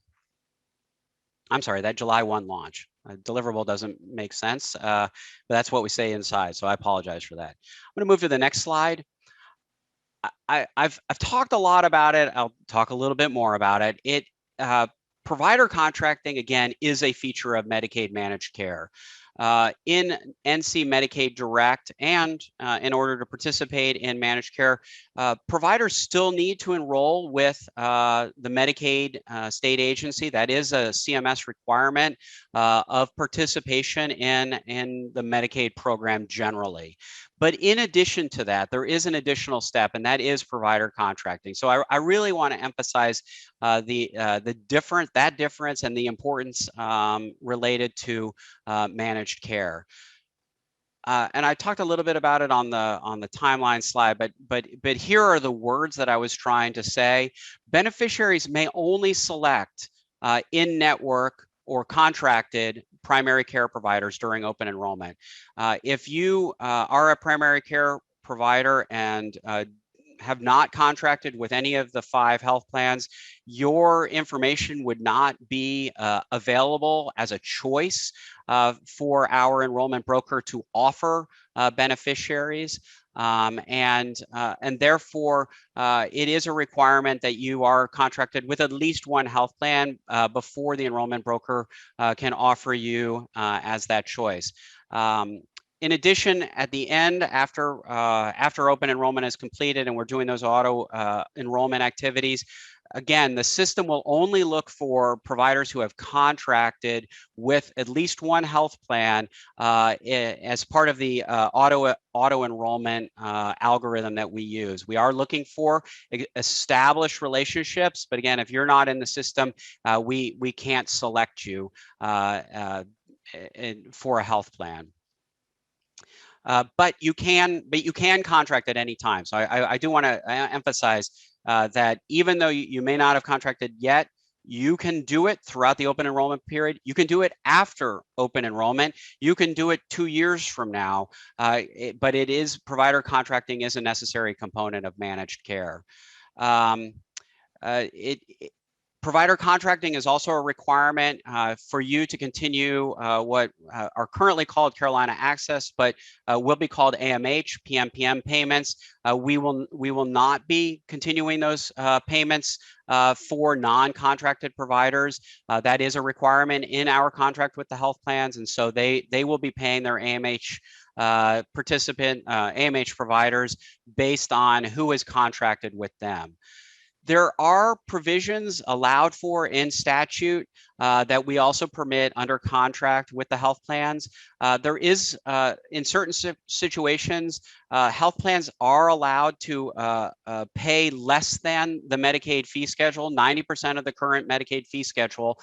S4: I'm sorry, that July 1 launch. Deliverable doesn't make sense, but that's what we say inside, so I apologize for that. I'm going to move to the next slide. I've talked a lot about it. I'll talk a little bit more about it. provider contracting, again, is a feature of Medicaid managed care. In NC Medicaid Direct and in order to participate in managed care, providers still need to enroll with the Medicaid state agency. That is a CMS requirement of participation in the Medicaid program generally. But in addition to that, there is an additional step, and that is provider contracting. So I really want to emphasize that difference and the importance related to managed care. And I talked a little bit about it on the timeline slide, but here are the words that I was trying to say. Beneficiaries may only select in-network or contracted primary care providers during open enrollment. If you are a primary care provider and have not contracted with any of the 5 health plans, your information would not be available as a choice for our enrollment broker to offer beneficiaries. And therefore, it is a requirement that you are contracted with at least one health plan before the enrollment broker can offer you as that choice. In addition, at the end, after open enrollment is completed and we're doing those auto enrollment activities, again, the system will only look for providers who have contracted with at least one health plan as part of the auto enrollment algorithm that we use. We are looking for established relationships, but again, if you're not in the system, we can't select you for a health plan. But you can contract at any time. So I do want to emphasize that even though you may not have contracted yet, you can do it throughout the open enrollment period. You can do it after open enrollment. You can do it 2 years from now. But provider contracting is a necessary component of managed care. Provider contracting is also a requirement for you to continue what are currently called Carolina Access, but will be called AMH, PMPM payments. We will not be continuing those payments for non-contracted providers. That is a requirement in our contract with the health plans, and so they will be paying their AMH AMH providers based on who is contracted with them. There are provisions allowed for in statute that we also permit under contract with the health plans. There is, in certain situations, health plans are allowed to pay less than the Medicaid fee schedule, 90% of the current Medicaid fee schedule,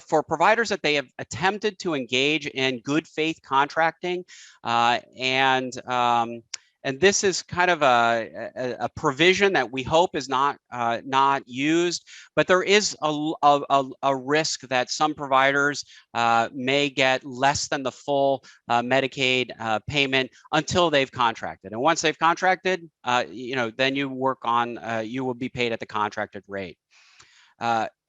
S4: for providers that they have attempted to engage in good faith contracting. And this is kind of a provision that we hope is not used, but there is a risk that some providers may get less than the full Medicaid payment until they've contracted. And once they've contracted, then you work on, you will be paid at the contracted rate.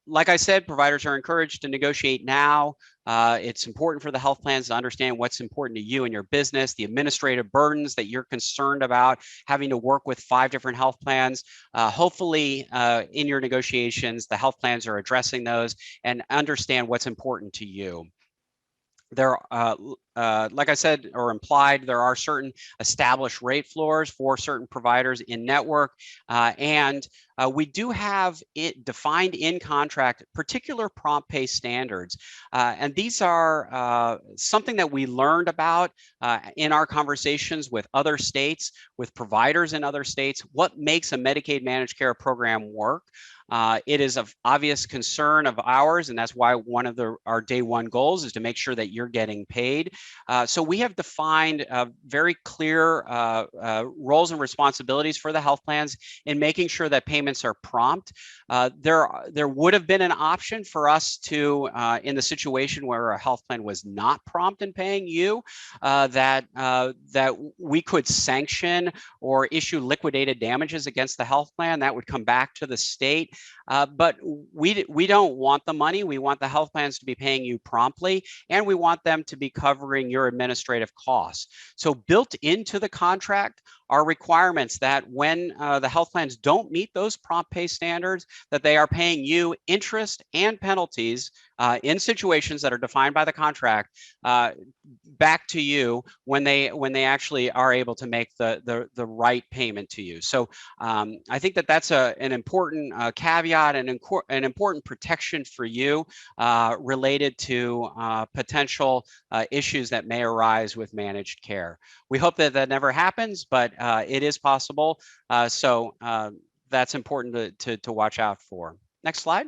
S4: Like I said, providers are encouraged to negotiate now. It's important for the health plans to understand what's important to you and your business, the administrative burdens that you're concerned about having to work with 5 different health plans. Hopefully, in your negotiations, the health plans are addressing those and understand what's important to you. There, like I said or implied, there are certain established rate floors for certain providers in network, and we do have it defined in contract particular prompt pay standards, and these are something that we learned about in our conversations with other states, with providers in other states. What makes a Medicaid managed care program work? It is of obvious concern of ours, and that's why one of our day one goals is to make sure that you're getting paid. So we have defined very clear roles and responsibilities for the health plans in making sure that payments are prompt. There would have been an option for us to, in the situation where a health plan was not prompt in paying you, that we could sanction or issue liquidated damages against the health plan. That would come back to the state. But we don't want the money. We want the health plans to be paying you promptly, and we want them to be covering covering your administrative costs. So built into the contract are requirements that when the health plans don't meet those prompt pay standards, that they are paying you interest and penalties in situations that are defined by the contract back to you when they actually are able to make the right payment to you. So I think that that's an important caveat and an important protection for you related to potential issues that may arise with managed care. We hope that that never happens, but it is possible. So that's important to watch out for. Next slide.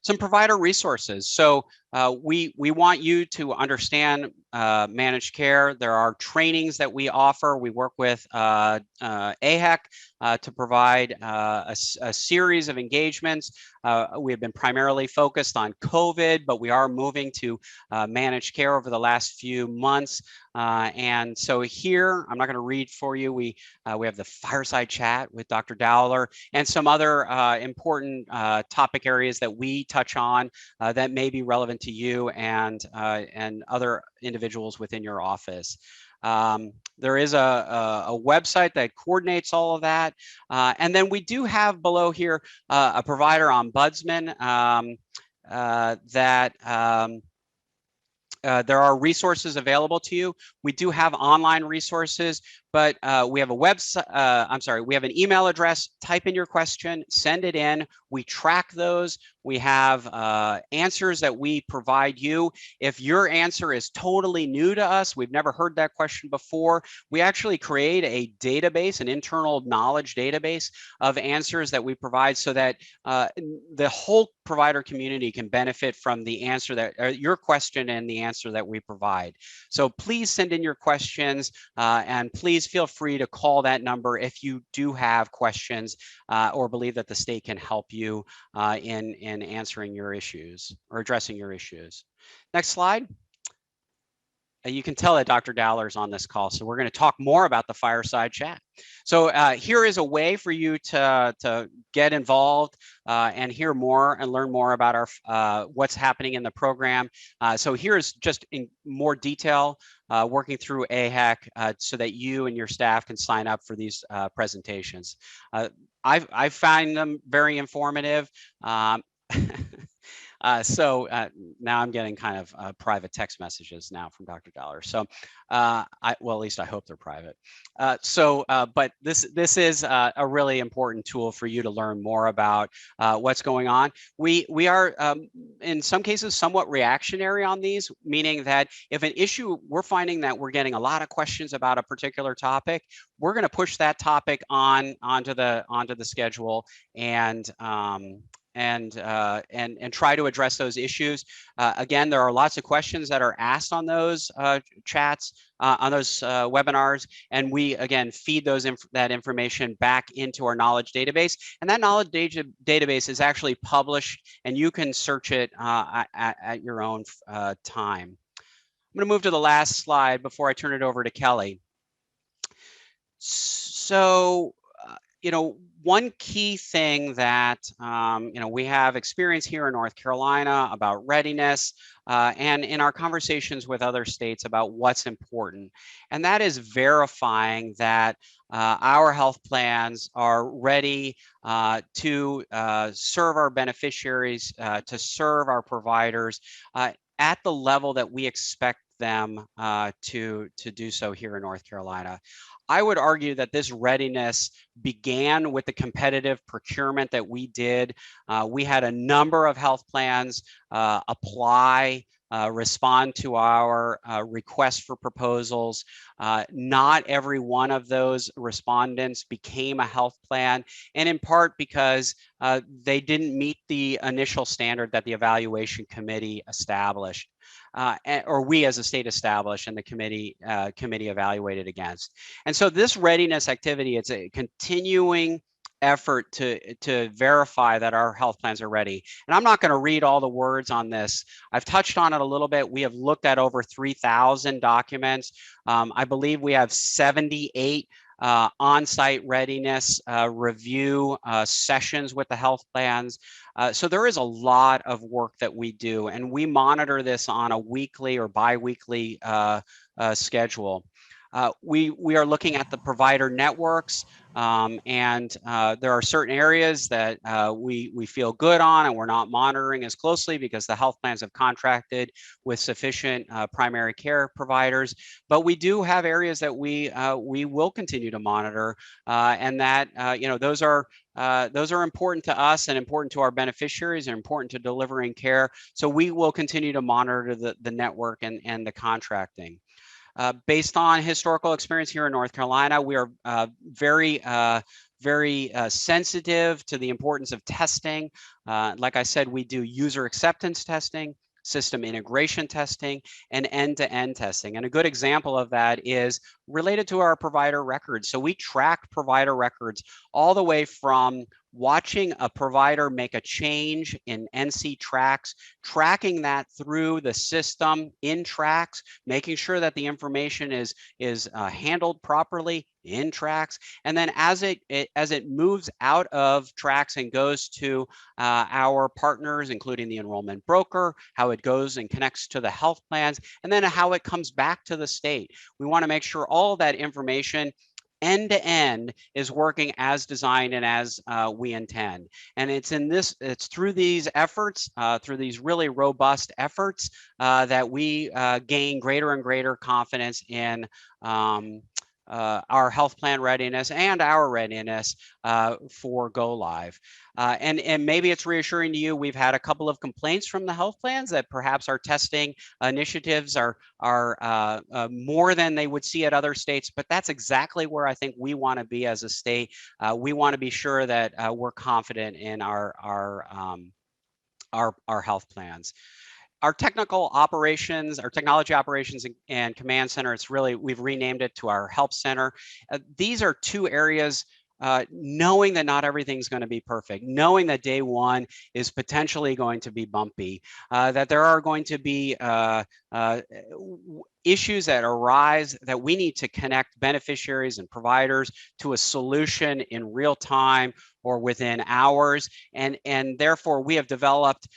S4: Some provider resources. So we want you to understand managed care. There are trainings that we offer. We work with AHEC to provide a series of engagements. We have been primarily focused on COVID, but we are moving to managed care over the last few months. And so here, I'm not going to read for you. We have the Fireside chat with Dr. Dowler and some other important topic areas that we touch on that may be relevant to you and other individuals within your office. There is a website that coordinates all of that. And then we do have below here a provider ombudsman there are resources available to you. We do have online resources, but we have a website, we have an email address. Type in your question, send it in. We track those. We have answers that we provide you. If your answer is totally new to us, we've never heard that question before, we actually create a database, an internal knowledge database of answers that we provide so that the whole provider community can benefit from the answer that your question and the answer that we provide. So please send in your questions and please feel free to call that number if you do have questions or believe that the state can help you in answering your issues or addressing your issues. Next slide. You can tell that Dr. Dowler is on this call, so we're going to talk more about the Fireside chat. So here is a way for you to get involved and hear more and learn more about our what's happening in the program. So here's just in more detail working through AHEC so that you and your staff can sign up for these presentations. I find them very informative. So now I'm getting kind of private text messages now from Dr. Dowler. So, well, at least I hope they're private. But this is a really important tool for you to learn more about what's going on. We are in some cases somewhat reactionary on these, meaning that if an issue, we're finding that we're getting a lot of questions about a particular topic, we're going to push that topic onto the schedule and try to address those issues. Again, there are lots of questions that are asked on those chats, on those webinars, and we again feed that information back into our knowledge database. And that knowledge database is actually published, and you can search it at your own time. I'm going to move to the last slide before I turn it over to Kelly. So, one key thing that we have experience here in North Carolina about readiness and in our conversations with other states about what's important, and that is verifying that our health plans are ready to serve our beneficiaries, to serve our providers at the level that we expect them to do so here in North Carolina. I would argue that this readiness began with the competitive procurement that we did. We had a number of health plans apply, respond to our request for proposals. Not every one of those respondents became a health plan, and in part because they didn't meet the initial standard that the evaluation committee established. Or we as a state established and the committee evaluated against. And so this readiness activity, it's a continuing effort to verify that our health plans are ready. And I'm not going to read all the words on this. I've touched on it a little bit. We have looked at over 3,000 documents. I believe we have 78 on-site readiness review sessions with the health plans. So there is a lot of work that we do, and we monitor this on a weekly or bi-weekly schedule. We are looking at the provider networks, and there are certain areas that we feel good on and we're not monitoring as closely because the health plans have contracted with sufficient primary care providers. But we do have areas that we will continue to monitor, and that those are important to us and important to our beneficiaries and important to delivering care. So we will continue to monitor the network and the contracting. Based on historical experience here in North Carolina, we are very sensitive to the importance of testing. Like I said, we do user acceptance testing, system integration testing, and end-to-end testing. And a good example of that is related to our provider records. So we track provider records all the way from watching a provider make a change in NC Tracks, tracking that through the system in Tracks, making sure that the information is handled properly in Tracks, and then as it moves out of Tracks and goes to our partners, including the enrollment broker, how it goes and connects to the health plans, and then how it comes back to the state. We want to make sure all of that information end to end is working as designed and as we intend. And it's through these efforts, through these really robust efforts, that we gain greater and greater confidence in our health plan readiness and our readiness for go live. And maybe it's reassuring to you, we've had a couple of complaints from the health plans that perhaps our testing initiatives are more than they would see at other states, but that's exactly where I think we want to be as a state. We want to be sure that we're confident in our health plans. Our technical operations, our technology operations and command center, we've renamed it to our help center. These are two areas, knowing that not everything's going to be perfect, knowing that day one is potentially going to be bumpy, that there are going to be issues that arise, that we need to connect beneficiaries and providers to a solution in real time or within hours. And therefore, we have developed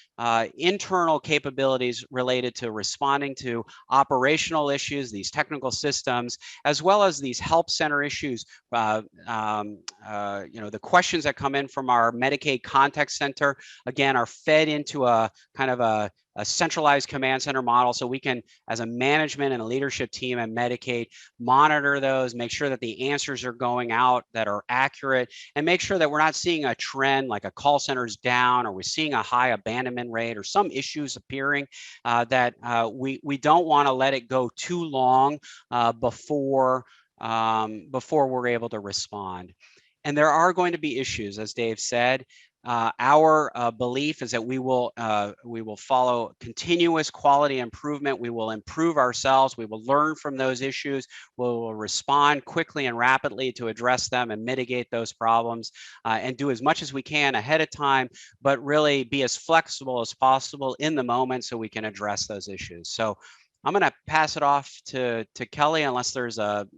S4: internal capabilities related to responding to operational issues, these technical systems, as well as these help center issues. The questions that come in from our Medicaid contact center, again, are fed into a kind of a centralized command center model, so we can, as a management and a leadership team at Medicaid, monitor those, make sure that the answers are going out that are accurate, and make sure that we're not seeing a trend like a call center's down, or we're seeing a high abandonment rate, or some issues appearing that we don't want to let it go too long before we're able to respond. And there are going to be issues, as Dave said. Our belief is that we will follow continuous quality improvement. We will improve ourselves. We will learn from those issues. We will respond quickly and rapidly to address them and mitigate those problems, and do as much as we can ahead of time, but really be as flexible as possible in the moment so we can address those issues. So I'm going to pass it off to Kelly, unless there's a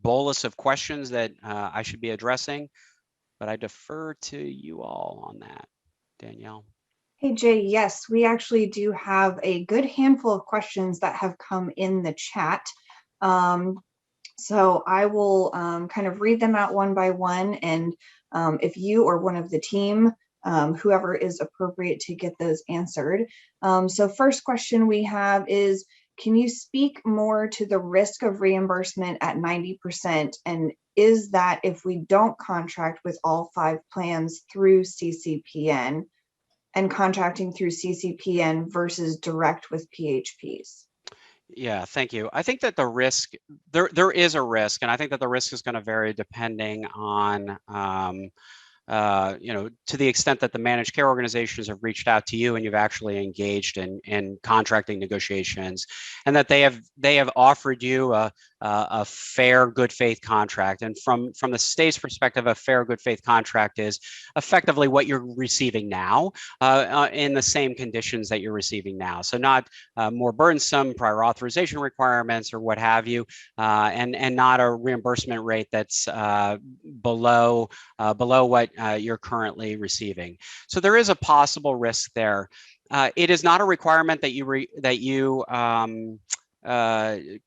S4: bolus of questions that I should be addressing. But I defer to you all on that. Danielle.
S5: Hey, Jay, yes, we actually do have a good handful of questions that have come in the chat. So I will kind of read them out one by one. And if you or one of the team, whoever is appropriate to get those answered. So first question we have is, can you speak more to the risk of reimbursement at 90%? And is that if we don't contract with all 5 plans through CCPN and contracting through CCPN versus direct with PHPs?
S4: Yeah, thank you. I think that the risk, there is a risk, and I think that the risk is going to vary depending on to the extent that the managed care organizations have reached out to you and you've actually engaged in contracting negotiations, and that they have offered you a a fair good faith contract. And from the state's perspective, a fair good faith contract is effectively what you're receiving now in the same conditions that you're receiving now. So not more burdensome prior authorization requirements or what have you, and not a reimbursement rate that's below what you're currently receiving. So there is a possible risk there. It is not a requirement that you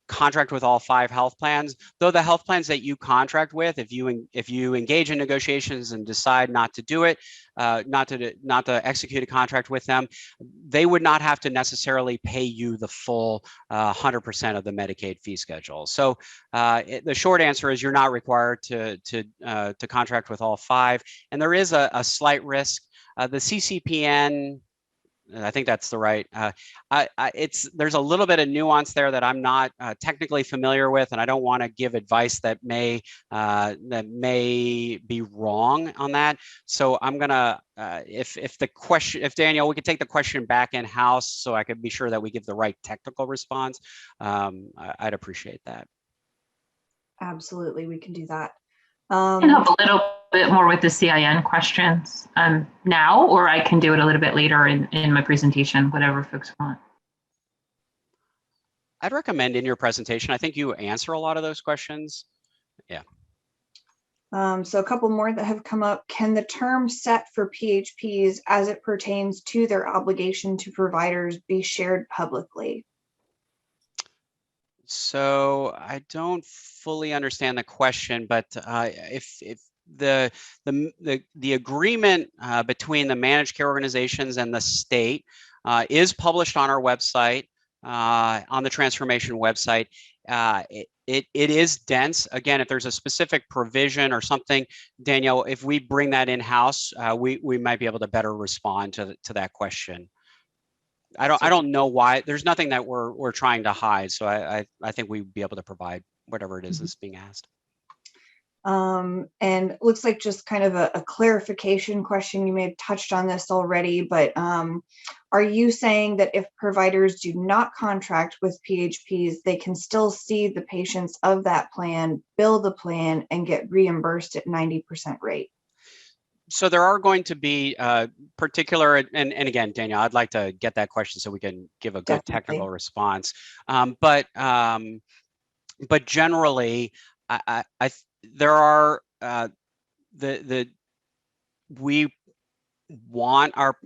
S4: contract with all 5 health plans, though the health plans that you contract with, if you engage in negotiations and decide not to do it, not to execute a contract with them, they would not have to necessarily pay you the full 100% of the Medicaid fee schedule. So the short answer is you're not required to contract with all 5, and there is a slight risk. The CCPN, I think that's the right. There's a little bit of nuance there that I'm not technically familiar with, and I don't want to give advice that may be wrong on that. So I'm gonna, if Danielle, we could take the question back in house, so I could be sure that we give the right technical response. I'd appreciate that.
S5: Absolutely, we can do that.
S6: I can help a little bit more with the CIN questions now, or I can do it a little bit later in my presentation, whatever folks want.
S4: I'd recommend in your presentation. I think you answer a lot of those questions. Yeah.
S5: So a couple more that have come up. Can the term set for PHPs as it pertains to their obligation to providers be shared publicly?
S4: So I don't fully understand the question, but if the agreement between the managed care organizations and the state is published on our website, on the transformation website, it is dense. Again, if there's a specific provision or something, Danielle, if we bring that in-house, we might be able to better respond to that question. I don't know why. There's nothing that we're trying to hide. So I think we'd be able to provide whatever it is that's being asked.
S5: And looks like just kind of a clarification question. You may have touched on this already, but are you saying that if providers do not contract with PHPs, they can still see the patients of that plan, bill the plan, and get reimbursed at 90% rate?
S4: So there are going to be particular, and again, Danielle, I'd like to get that question so we can give a good technical response. But generally, there are we want our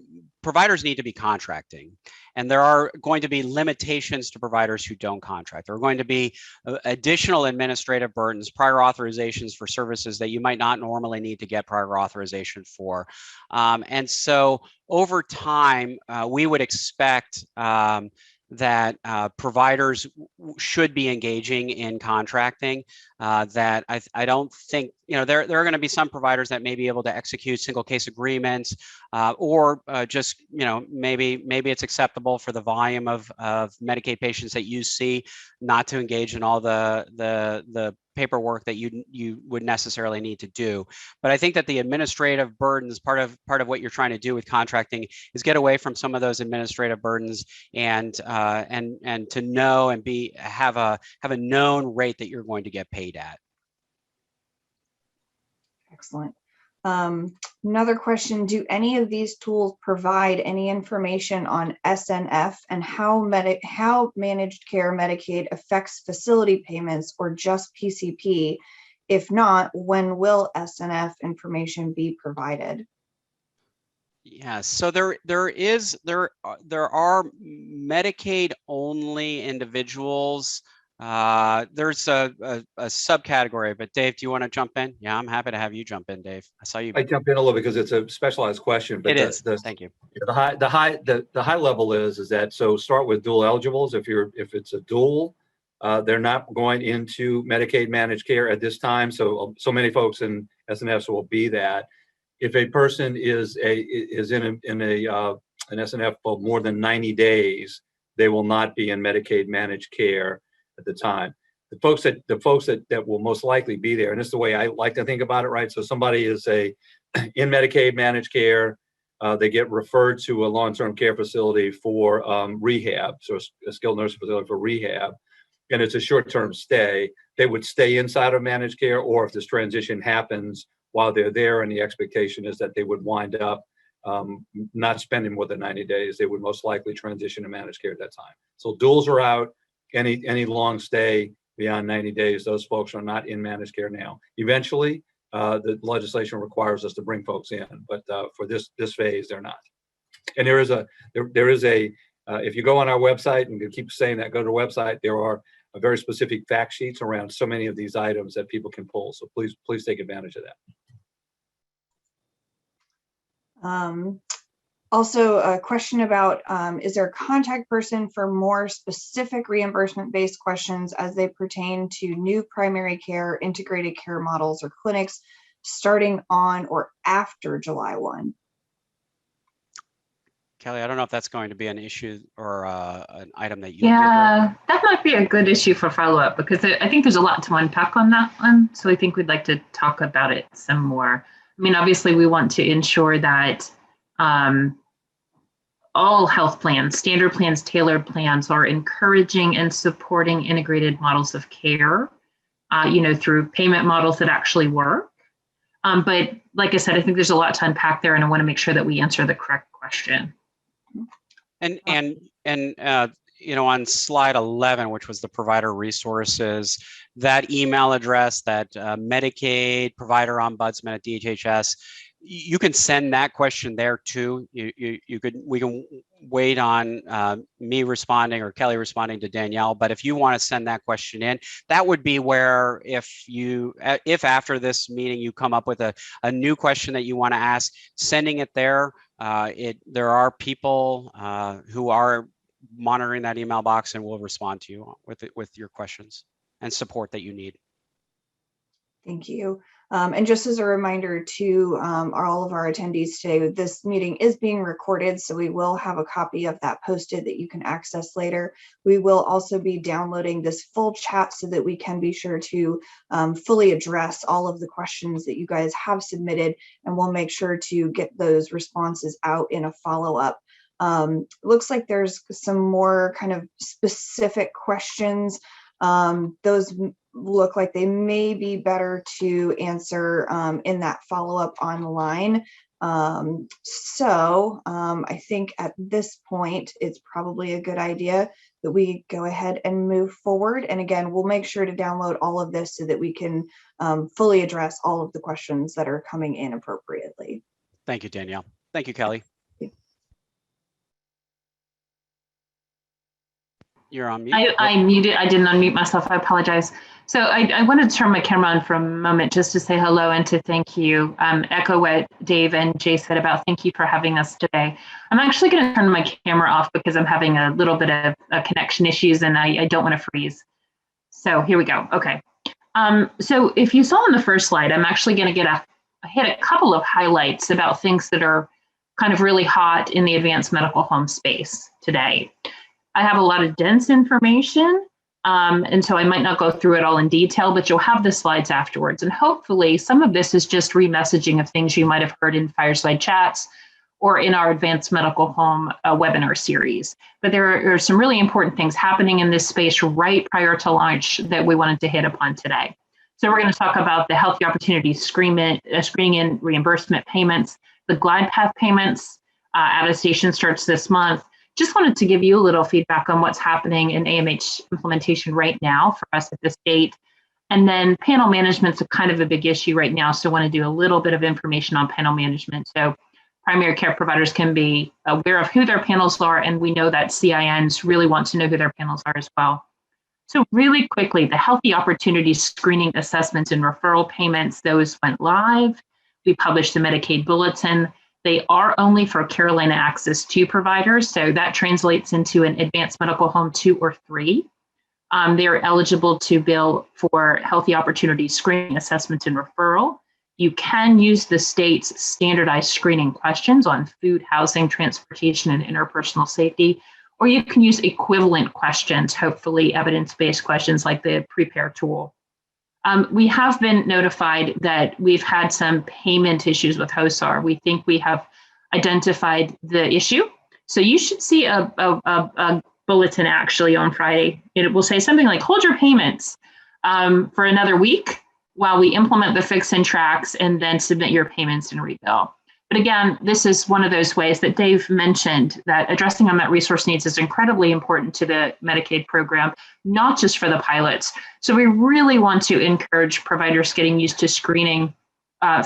S4: providers need to be contracting, and there are going to be limitations to providers who don't contract. There are going to be additional administrative burdens, prior authorizations for services that you might not normally need to get prior authorization for. And so over time, we would expect that providers should be engaging in contracting. That I don't think, there are going to be some providers that may be able to execute single case agreements, or just, maybe it's acceptable for the volume of Medicaid patients that you see not to engage in all the paperwork that you would necessarily need to do. But I think that the administrative burdens, part of what you're trying to do with contracting is get away from some of those administrative burdens and to know and have a known rate that you're going to get paid at.
S5: Excellent. Another question, do any of these tools provide any information on SNF and how managed care Medicaid affects facility payments, or just PCP? If not, when will SNF information be provided?
S4: Yeah, so there are Medicaid only individuals. There's a subcategory, but Dave, do you want to jump in? Yeah, I'm happy to have you jump in, Dave. I saw you.
S2: I jump in a little because it's a specialized question. But
S4: it is. Thank you.
S2: The high level is that, so start with dual eligibles. If it's a dual, they're not going into Medicaid managed care at this time. So many folks in SNFs will be that. If a person is in an SNF for more than 90 days, they will not be in Medicaid managed care at the time. The folks that will most likely be there, and this is the way I like to think about it, right? So somebody is in Medicaid managed care, they get referred to a long-term care facility for rehab, so a skilled nursing facility for rehab. and it's a short-term stay, they would stay inside of managed care, or if this transition happens while they're there and the expectation is that they would wind up not spending more than 90 days, they would most likely transition to managed care at that time. So duals are out. Any long stay beyond 90 days, those folks are not in managed care now. Eventually, the legislation requires us to bring folks in, but for this phase, they're not. And there is a if you go on our website, and you keep saying that, go to the website, there are very specific fact sheets around so many of these items that people can pull. So please take advantage of that.
S5: Also, a question about, is there a contact person for more specific reimbursement-based questions as they pertain to new primary care, integrated care models, or clinics starting on or after July 1?
S4: Kelly, I don't know if that's going to be an issue or an item that you.
S6: Yeah, that might be a good issue for follow-up, because I think there's a lot to unpack on that one. So I think we'd like to talk about it some more. I mean, obviously, we want to ensure that all health plans, standard plans, tailored plans, are encouraging and supporting integrated models of care, through payment models that actually work. But like I said, I think there's a lot to unpack there, and I want to make sure that we answer the correct question.
S4: And on slide 11, which was the provider resources, that email address, that Medicaid provider ombudsman at DHHS, you can send that question there too. We can wait on me responding or Kelly responding to Danielle, but if you want to send that question in, that would be where if after this meeting you come up with a new question that you want to ask, sending it there. There are people who are monitoring that email box and will respond to you with your questions and support that you need.
S5: Thank you. And just as a reminder to all of our attendees today, this meeting is being recorded, so we will have a copy of that posted that you can access later. We will also be downloading this full chat so that we can be sure to fully address all of the questions that you guys have submitted, and we'll make sure to get those responses out in a follow-up. Looks like there's some more kind of specific questions. Those look like they may be better to answer in that follow-up online. So I think at this point, it's probably a good idea that we go ahead and move forward. And again, we'll make sure to download all of this so that we can fully address all of the questions that are coming in appropriately.
S4: Thank you, Danielle. Thank you, Kelly. You're on mute.
S6: I muted. I didn't unmute myself. I apologize. So I wanted to turn my camera on for a moment just to say hello and to thank you. Echo what Dave and Jay said about thank you for having us today. I'm actually going to turn my camera off because I'm having a little bit of connection issues and I don't want to freeze. So here we go. Okay. So if you saw on the first slide, I'm actually going to hit a couple of highlights about things that are kind of really hot in the advanced medical home space today. I have a lot of dense information, and so I might not go through it all in detail, but you'll have the slides afterwards. And hopefully some of this is just remessaging of things you might have heard in Fireside chats or in our advanced medical home webinar series. But there are some really important things happening in this space right prior to launch that we wanted to hit upon today. So we're going to talk about the Healthy Opportunities screening and reimbursement payments, the glide path payments. Attestation starts this month. Just wanted to give you a little feedback on what's happening in AMH implementation right now for us at this date. And then panel management's a kind of a big issue right now. So I want to do a little bit of information on panel management. So primary care providers can be aware of who their panels are. And we know that CINs really want to know who their panels are as well. So really quickly, the Healthy Opportunities screening assessments and referral payments, those went live. We published the Medicaid bulletin. They are only for Carolina Access 2 providers, so that translates into an advanced medical home 2 or 3. They are eligible to bill for Healthy Opportunities screening assessments and referral. You can use the state's standardized screening questions on food, housing, transportation, and interpersonal safety, or you can use equivalent questions, hopefully evidence-based questions like the Prepare tool. We have been notified that we've had some payment issues with HOSAR. We think we have identified the issue. So you should see a bulletin actually on Friday. It will say something like, hold your payments for another week while we implement the fix and tracks, and then submit your payments and rebill. But again, this is one of those ways that Dave mentioned that addressing unmet resource needs is incredibly important to the Medicaid program, not just for the pilots. So we really want to encourage providers getting used to screening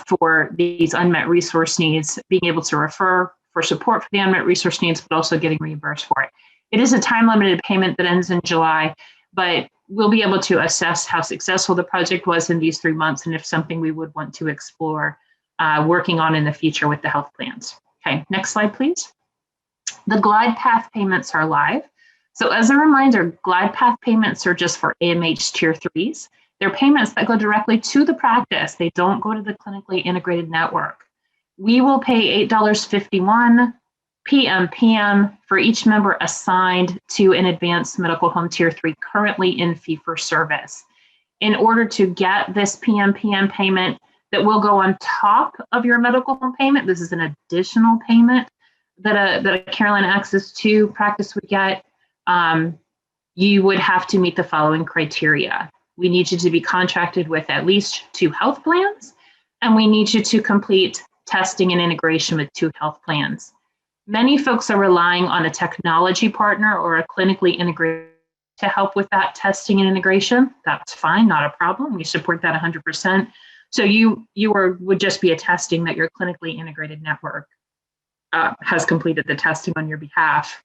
S6: for these unmet resource needs, being able to refer for support for the unmet resource needs, but also getting reimbursed for it. It is a time-limited payment that ends in July, but we'll be able to assess how successful the project was in these 3 months and if something we would want to explore working on in the future with the health plans. Okay, next slide, please. The glide path payments are live. So as a reminder, glide path payments are just for AMH tier 3s. They're payments that go directly to the practice. They don't go to the clinically integrated network. We will pay $8.51 PM for each member assigned to an advanced medical home tier 3 currently in fee-for-service. In order to get this PM payment that will go on top of your medical home payment, this is an additional payment that a Carolyn Access 2 practice would get, you would have to meet the following criteria. We need you to be contracted with at least 2 health plans, and we need you to complete testing and integration with 2 health plans. Many folks are relying on a technology partner or a clinically integrated to help with that testing and integration. That's fine, not a problem. We support that 100%. So you would just be attesting that your clinically integrated network has completed the testing on your behalf.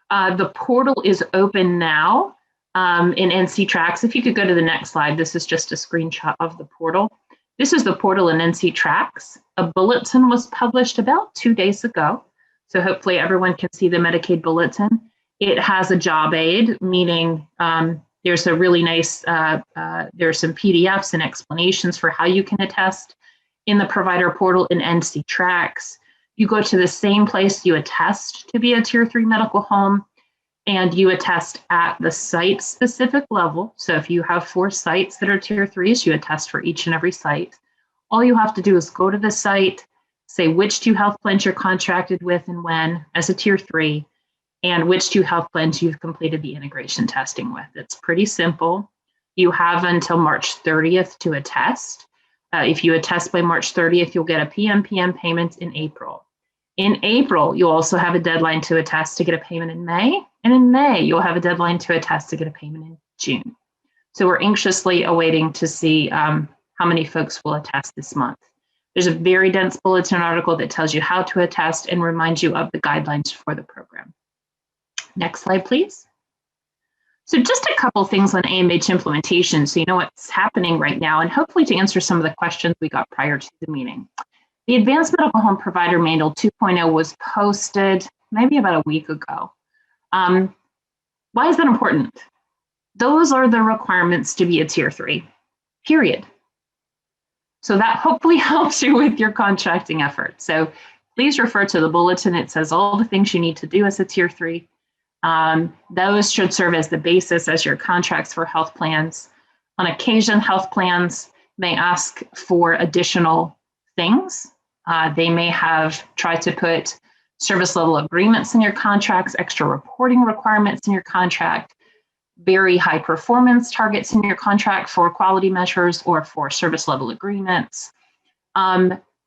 S6: The portal is open now in NC Tracks. If you could go to the next slide, this is just a screenshot of the portal. This is the portal in NC Tracks. A bulletin was published about 2 days ago. So hopefully everyone can see the Medicaid bulletin. It has a job aid, meaning there's a really nice, there's some PDFs and explanations for how you can attest in the provider portal in NC Tracks. You go to the same place you attest to be a tier 3 medical home, and you attest at the site specific level. So if you have 4 sites that are tier 3s, you attest for each and every site. All you have to do is go to the site, say which 2 health plans you're contracted with and when as a tier 3, and which 2 health plans you've completed the integration testing with. It's pretty simple. You have until March 30th to attest. If you attest by March 30th, you'll get a PM payment in April. In April, you'll also have a deadline to attest to get a payment in May. And in May, you'll have a deadline to attest to get a payment in June. So we're anxiously awaiting to see how many folks will attest this month. There's a very dense bulletin article that tells you how to attest and reminds you of the guidelines for the program. Next slide, please. So just a couple things on AMH implementation so you know what's happening right now, and hopefully to answer some of the questions we got prior to the meeting. The Advanced Medical Home Provider Manual 2.0 was posted maybe about a week ago. Why is that important? Those are the requirements to be a tier 3, period. So that hopefully helps you with your contracting effort. So please refer to the bulletin. It says all the things you need to do as a tier 3. Those should serve as the basis as your contracts for health plans. On occasion, health plans may ask for additional things. They may have tried to put service level agreements in your contracts, extra reporting requirements in your contract, very high performance targets in your contract for quality measures or for service level agreements.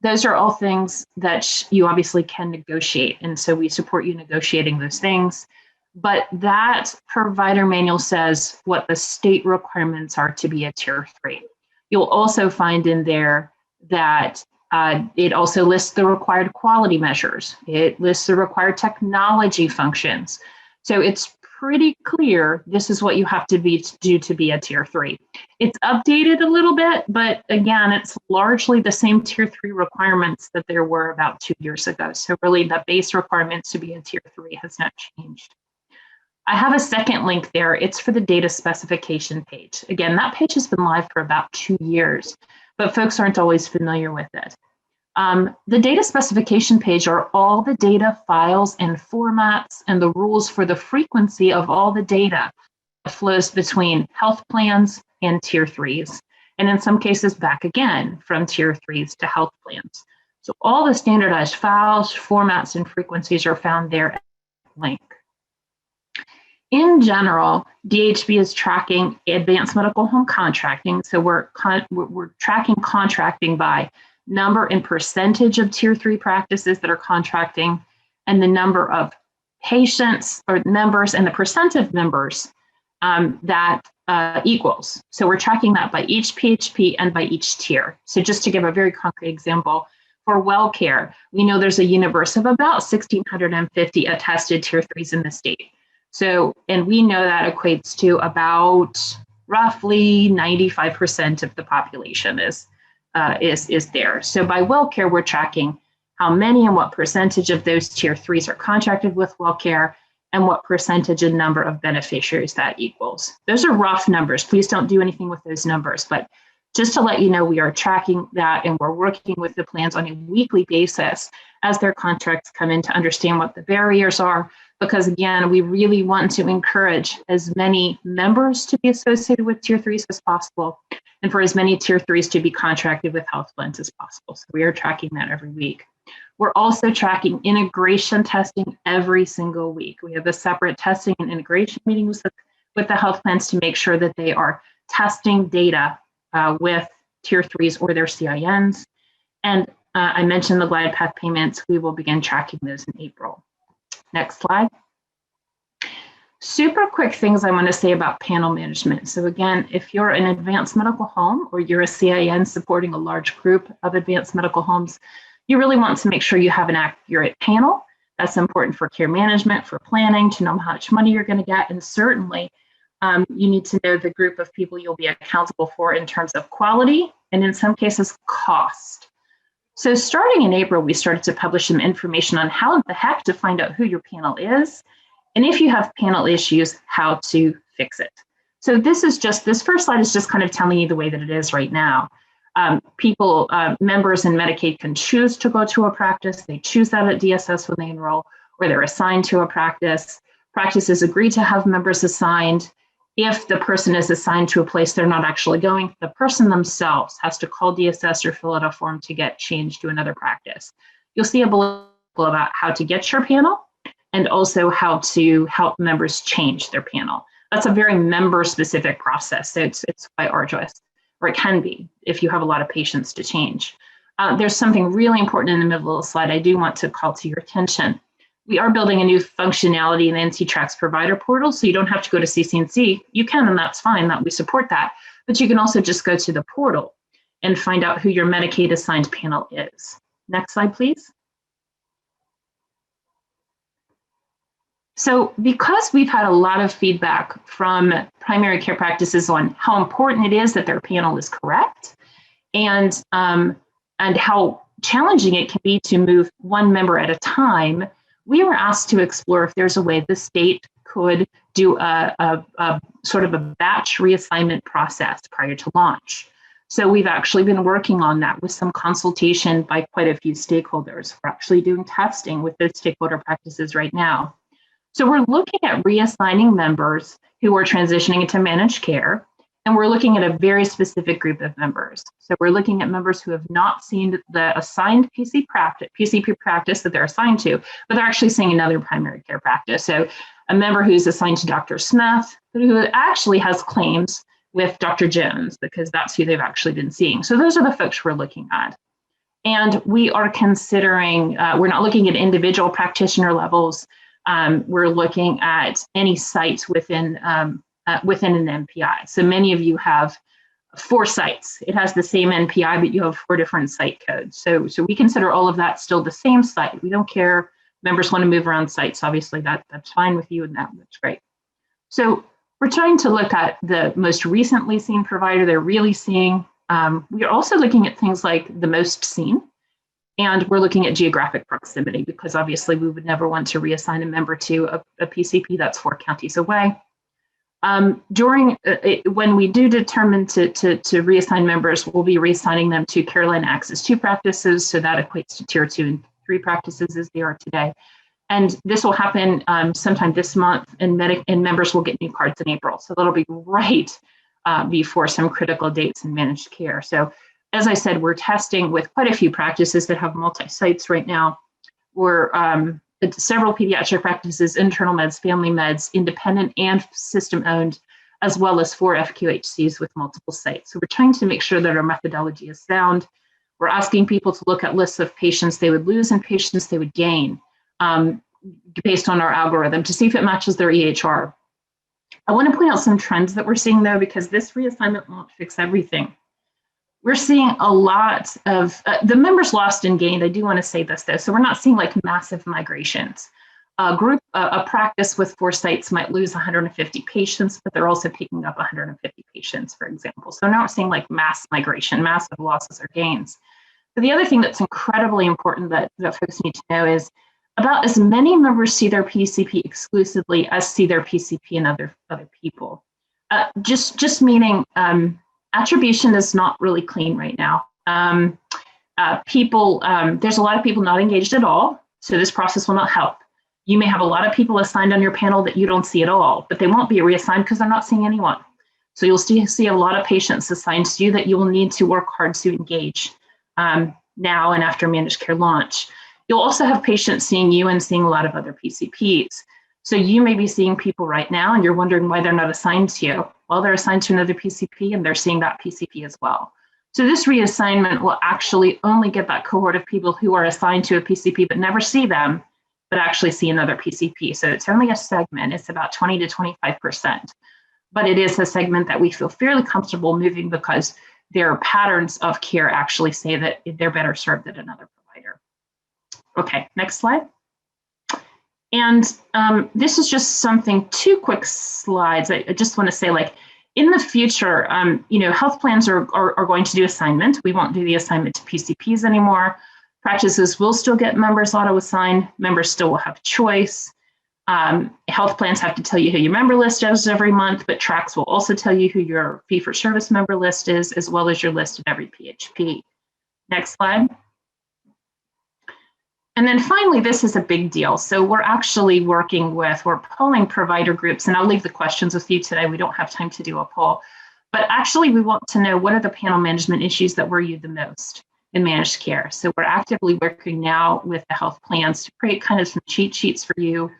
S6: Those are all things that you obviously can negotiate. And so we support you negotiating those things. But that provider manual says what the state requirements are to be a tier 3. You'll also find in there that it also lists the required quality measures. It lists the required technology functions. So it's pretty clear this is what you have to do to be a tier 3. It's updated a little bit, but again, it's largely the same tier 3 requirements that there were about 2 years ago. So really the base requirements to be a tier 3 has not changed. I have a second link there. It's for the data specification page. Again, that page has been live for about 2 years, but folks aren't always familiar with it. The data specification page are all the data files and formats and the rules for the frequency of all the data that flows between health plans and tier 3s, and in some cases back again from tier 3s to health plans. So all the standardized files, formats, and frequencies are found there at the link. in general, DHB is tracking advanced medical home contracting. So we're tracking contracting by number and percentage of tier 3 practices that are contracting, and the number of patients or members and the percent of members that equals. So we're tracking that by each PHP and by each tier. So just to give a very concrete example, for WellCare, we know there's a universe of about 1,650 attested tier 3s in the state. So, and we know that equates to about roughly 95% of the population is there. So by WellCare, we're tracking how many and what percentage of those tier 3s are contracted with WellCare and what percentage and number of beneficiaries that equals. Those are rough numbers. Please don't do anything with those numbers, but just to let you know, we are tracking that and we're working with the plans on a weekly basis as their contracts come in to understand what the barriers are, because again, we really want to encourage as many members to be associated with tier 3s as possible and for as many tier 3s to be contracted with health plans as possible. So we are tracking that every week. We're also tracking integration testing every single week. We have a separate testing and integration meetings with the health plans to make sure that they are testing data with tier 3s or their CINs. And I mentioned the glide path payments. We will begin tracking those in April. Next slide. Super quick things I want to say about panel management. So again, if you're an advanced medical home or you're a CIN supporting a large group of advanced medical homes, you really want to make sure you have an accurate panel. That's important for care management, for planning, to know how much money you're going to get. And certainly, you need to know the group of people you'll be accountable for in terms of quality and in some cases, cost. So starting in April, we started to publish some information on how the heck to find out who your panel is. And if you have panel issues, how to fix it. So this first slide is just kind of telling you the way that it is right now. Members in Medicaid can choose to go to a practice. They choose that at DSS when they enroll, or they're assigned to a practice. Practices agree to have members assigned. If the person is assigned to a place they're not actually going, the person themselves has to call DSS or fill out a form to get changed to another practice. You'll see a bullet about how to get your panel and also how to help members change their panel. That's a very member-specific process, so it's quite arduous, or it can be if you have a lot of patients to change. There's something really important in the middle of the slide I do want to call to your attention. We are building a new functionality in the NCTRAC's provider portal, so you don't have to go to CCNC. You can, and that's fine, that we support that. But you can also just go to the portal and find out who your Medicaid assigned panel is. Next slide, please. So because we've had a lot of feedback from primary care practices on how important it is that their panel is correct and how challenging it can be to move one member at a time, we were asked to explore if there's a way the state could do a sort of a batch reassignment process prior to launch. So we've actually been working on that with some consultation by quite a few stakeholders. We're actually doing testing with those stakeholder practices right now. So we're looking at reassigning members who are transitioning into managed care, and we're looking at a very specific group of members. So we're looking at members who have not seen the assigned PCP practice that they're assigned to, but they're actually seeing another primary care practice. So a member who's assigned to Dr. Smith, but who actually has claims with Dr. Jones, because that's who they've actually been seeing. So those are the folks we're looking at. And we are considering, we're not looking at individual practitioner levels. We're looking at any sites within an NPI. So many of you have 4 sites. It has the same NPI, but you have 4 different site codes. So we consider all of that still the same site. We don't care. Members want to move around sites. Obviously, that's fine with you, and that's great. So we're trying to look at the most recently seen provider they're really seeing. We are also looking at things like the most seen. And we're looking at geographic proximity, because obviously we would never want to reassign a member to a PCP that's 4 counties away. When we do determine to reassign members, we'll be reassigning them to Carolina Access 2 practices, so that equates to tier 2 and 3 practices as they are today. And this will happen sometime this month, and members will get new cards in April. So that'll be right before some critical dates in managed care. So as I said, we're testing with quite a few practices that have multi-sites right now. We're several pediatric practices, internal meds, family meds, independent and system-owned, as well as 4 FQHCs with multiple sites. So we're trying to make sure that our methodology is sound. We're asking people to look at lists of patients they would lose and patients they would gain based on our algorithm to see if it matches their EHR. I want to point out some trends that we're seeing though, because this reassignment won't fix everything. We're seeing a lot of the members lost and gained. I do want to say this though. So we're not seeing like massive migrations. A practice with 4 sites might lose 150 patients, but they're also picking up 150 patients, for example. So now we're seeing like mass migration, massive losses or gains. But the other thing that's incredibly important that folks need to know is about as many members see their PCP exclusively as see their PCP and other people. Just meaning attribution is not really clean right now. There's a lot of people not engaged at all, so this process will not help. You may have a lot of people assigned on your panel that you don't see at all, but they won't be reassigned because they're not seeing anyone. So you'll still see a lot of patients assigned to you that you will need to work hard to engage now and after managed care launch. You'll also have patients seeing you and seeing a lot of other PCPs. So you may be seeing people right now and you're wondering why they're not assigned to you. Well, they're assigned to another PCP and they're seeing that PCP as well. So this reassignment will actually only get that cohort of people who are assigned to a PCP but never see them, but actually see another PCP. So it's only a segment, it's about 20 to 25%. But it is a segment that we feel fairly comfortable moving because their patterns of care actually say that they're better served at another provider. Okay, next slide. And this is just something, 2 quick slides. I just want to say, like, in the future, health plans are going to do assignment. We won't do the assignment to PCPs anymore. Practices will still get members auto-assigned. Members still will have choice. Health plans have to tell you who your member list is every month, but tracks will also tell you who your fee-for-service member list is, as well as your list of every PHP. Next slide. And then finally, this is a big deal. So we're actually we're polling provider groups, and I'll leave the questions with you today. We don't have time to do a poll, but actually we want to know what are the panel management issues that worry you the most in managed care. So we're actively working now with the health plans to create kind of some cheat sheets for you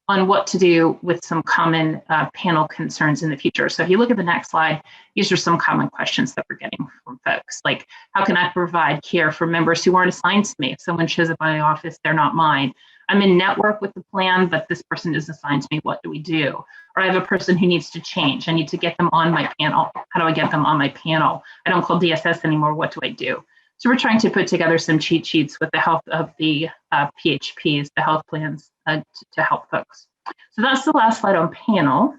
S6: on what to do with some common panel concerns in the future. So if you look at the next slide, these are some common questions that we're getting from folks, like how can I provide care for members who aren't assigned to me? If someone shows up in my office, they're not mine. I'm in network with the plan, but this person is assigned to me, what do we do? Or I have a person who needs to change. I need to get them on my panel. How do I get them on my panel? I don't call DSS anymore, what do I do? So we're trying to put together some cheat sheets with the help of the PHPs, the health plans, to help folks. So that's the last slide on panel.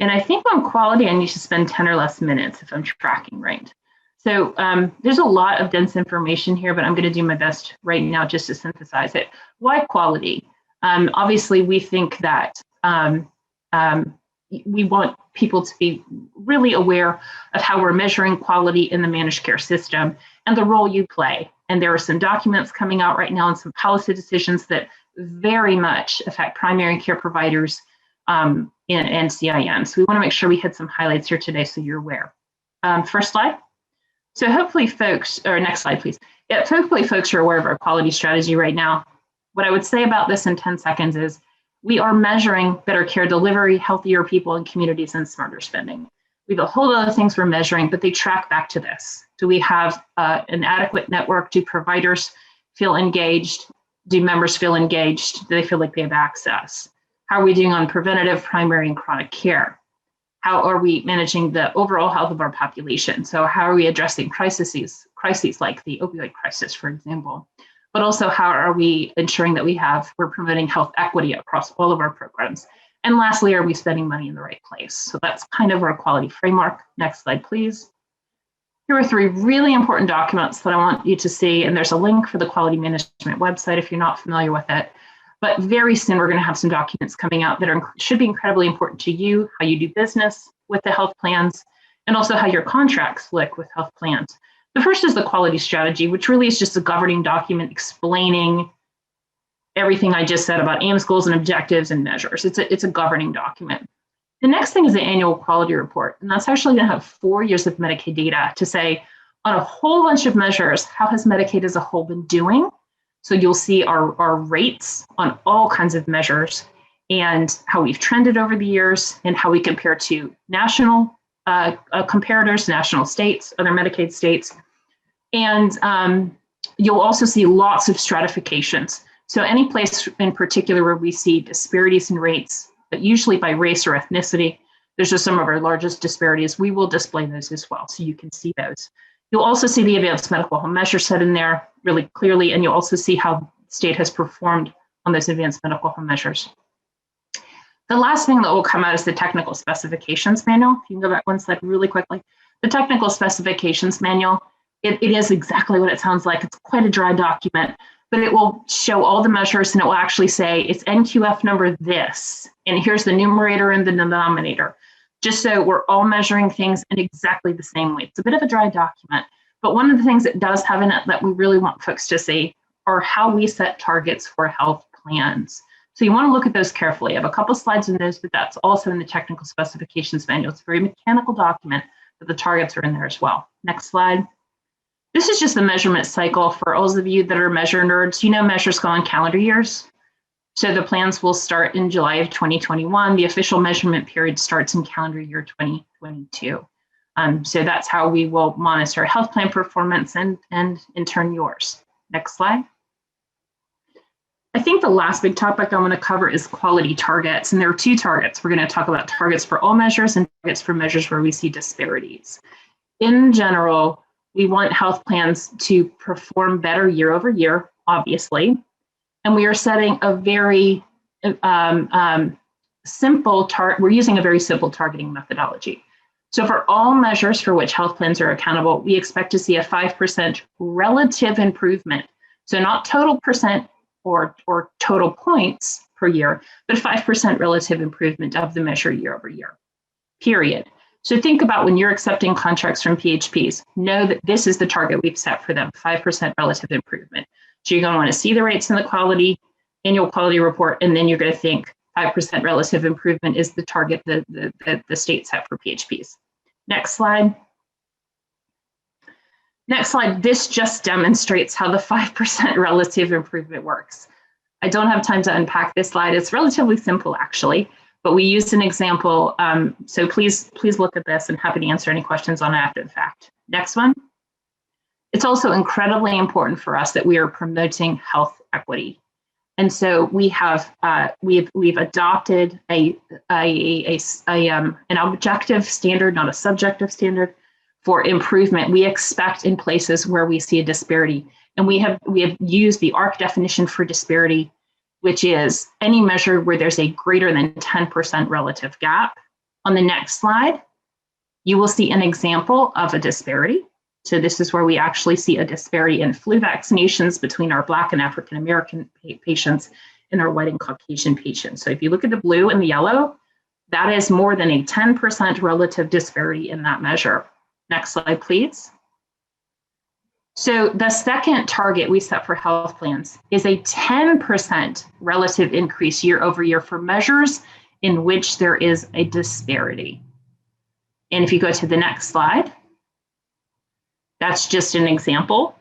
S6: And I think on quality, I need to spend 10 or less minutes if I'm tracking right. So there's a lot of dense information here, but I'm going to do my best right now just to synthesize it. Why quality? Obviously, we think that we want people to be really aware of how we're measuring quality in the managed care system and the role you play. And there are some documents coming out right now and some policy decisions that very much affect primary care providers and CIM. So we want to make sure we hit some highlights here today so you're aware. First slide. So hopefully folks, or next slide, please. Yeah, hopefully folks are aware of our quality strategy right now. What I would say about this in 10 seconds is we are measuring better care delivery, healthier people and communities, and smarter spending. We have a whole lot of things we're measuring, but they track back to this. Do we have an adequate network? Do providers feel engaged? Do members feel engaged? Do they feel like they have access? How are we doing on preventative, primary, and chronic care? How are we managing the overall health of our population? So how are we addressing crises like the opioid crisis, for example? But also how are we ensuring that we're promoting health equity across all of our programs? And lastly, are we spending money in the right place? So that's kind of our quality framework. Next slide, please. Here are 3 really important documents that I want you to see, and there's a link for the quality management website if you're not familiar with it. But very soon we're going to have some documents coming out that should be incredibly important to you, how you do business with the health plans, and also how your contracts look with health plans. The first is the quality strategy, which really is just a governing document explaining everything I just said about aims, goals, and objectives and measures. It's a governing document. The next thing is the annual quality report, and that's actually going to have 4 years of Medicaid data to say on a whole bunch of measures, how has Medicaid as a whole been doing? So you'll see our rates on all kinds of measures and how we've trended over the years and how we compare to national comparators, national states, other Medicaid states. And you'll also see lots of stratifications. So any place in particular where we see disparities in rates, but usually by race or ethnicity, there's just some of our largest disparities. We will display those as well, so you can see those. You'll also see the advanced medical home measure set in there really clearly, and you'll also see how the state has performed on those advanced medical home measures. The last thing that will come out is the technical specifications manual. If you can go back one slide really quickly. The technical specifications manual, it is exactly what it sounds like. It's quite a dry document, but it will show all the measures and it will actually say it's NQF number this, and here's the numerator and the denominator, just so we're all measuring things in exactly the same way. It's a bit of a dry document, but one of the things it does have in it that we really want folks to see are how we set targets for health plans. So you want to look at those carefully. I have a couple slides in those, but that's also in the technical specifications manual. It's a very mechanical document, but the targets are in there as well. Next slide. This is just the measurement cycle for all of you that are measure nerds. You know measures go on calendar years. So the plans will start in July of 2021. The official measurement period starts in calendar year 2022. So that's how we will monitor health plan performance and in turn yours. Next slide. I think the last big topic I want to cover is quality targets. And there are two targets. We're going to talk about targets for all measures and targets for measures where we see disparities. In general, we want health plans to perform better year over year, obviously. And we are setting a very simple target. We're using a very simple targeting methodology. So for all measures for which health plans are accountable, we expect to see a 5% relative improvement. So not total percent or total points per year, but 5% relative improvement of the measure year over year, period. So think about when you're accepting contracts from PHPs, know that this is the target we've set for them, 5% relative improvement. So you're going to want to see the rates in the quality, annual quality report, and then you're going to think 5% relative improvement is the target that the state set for PHPs. Next slide. Next slide, this just demonstrates how the 5% relative improvement works. I don't have time to unpack this slide. It's relatively simple, actually, but we used an example. So please look at this and happy to answer any questions on it after the fact. Next one. It's also incredibly important for us that we are promoting health equity. And so we have we've adopted an objective standard, not a subjective standard, for improvement. We expect in places where we see a disparity, and we have used the ARC definition for disparity, which is any measure where there's a greater than 10% relative gap. On the next slide, you will see an example of a disparity. So this is where we actually see a disparity in flu vaccinations between our Black and African American patients and our white and Caucasian patients. So if you look at the blue and the yellow, that is more than a 10% relative disparity in that measure. Next slide, please. So the second target we set for health plans is a 10% relative increase year over year for measures in which there is a disparity. And if you go to the next slide, that's just an example.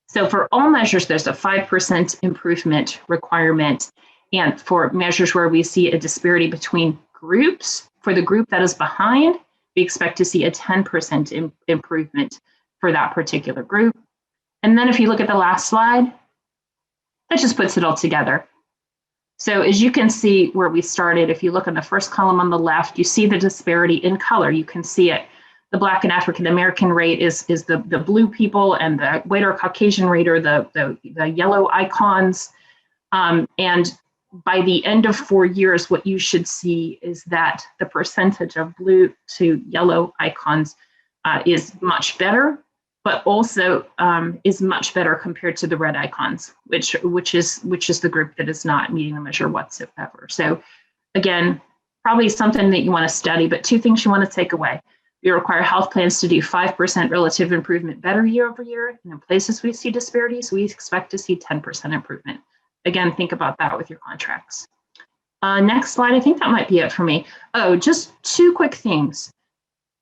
S6: So for all measures, there's a 5% improvement requirement. And for measures where we see a disparity between groups, for the group that is behind, we expect to see a 10% improvement for that particular group. And then if you look at the last slide, that just puts it all together. So as you can see where we started, if you look on the first column on the left, you see the disparity in color. You can see it. The Black and African American rate is the blue people, and the white or Caucasian rate are the yellow icons. And by the end of 4 years, what you should see is that the percentage of blue to yellow icons is much better, but also is much better compared to the red icons, which is the group that is not meeting the measure whatsoever. So again, probably something that you want to study, but two things you want to take away. We require health plans to do 5% relative improvement better year over year. And in places we see disparities, we expect to see 10% improvement. Again, think about that with your contracts. Next slide, I think that might be it for me. Oh, just two quick things.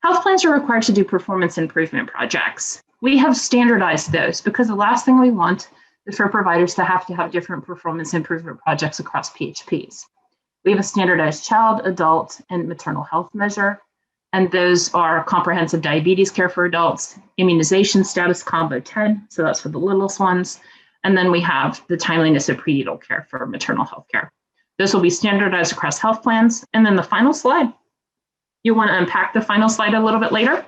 S6: Health plans are required to do performance improvement projects. We have standardized those because the last thing we want is for providers to have different performance improvement projects across PHPs. We have a standardized child, adult, and maternal health measure, and those are comprehensive diabetes care for adults, immunization status combo 10, so that's for the littlest ones, and then we have the timeliness of prenatal care for maternal health care. Those will be standardized across health plans. And then the final slide, you want to unpack the final slide a little bit later.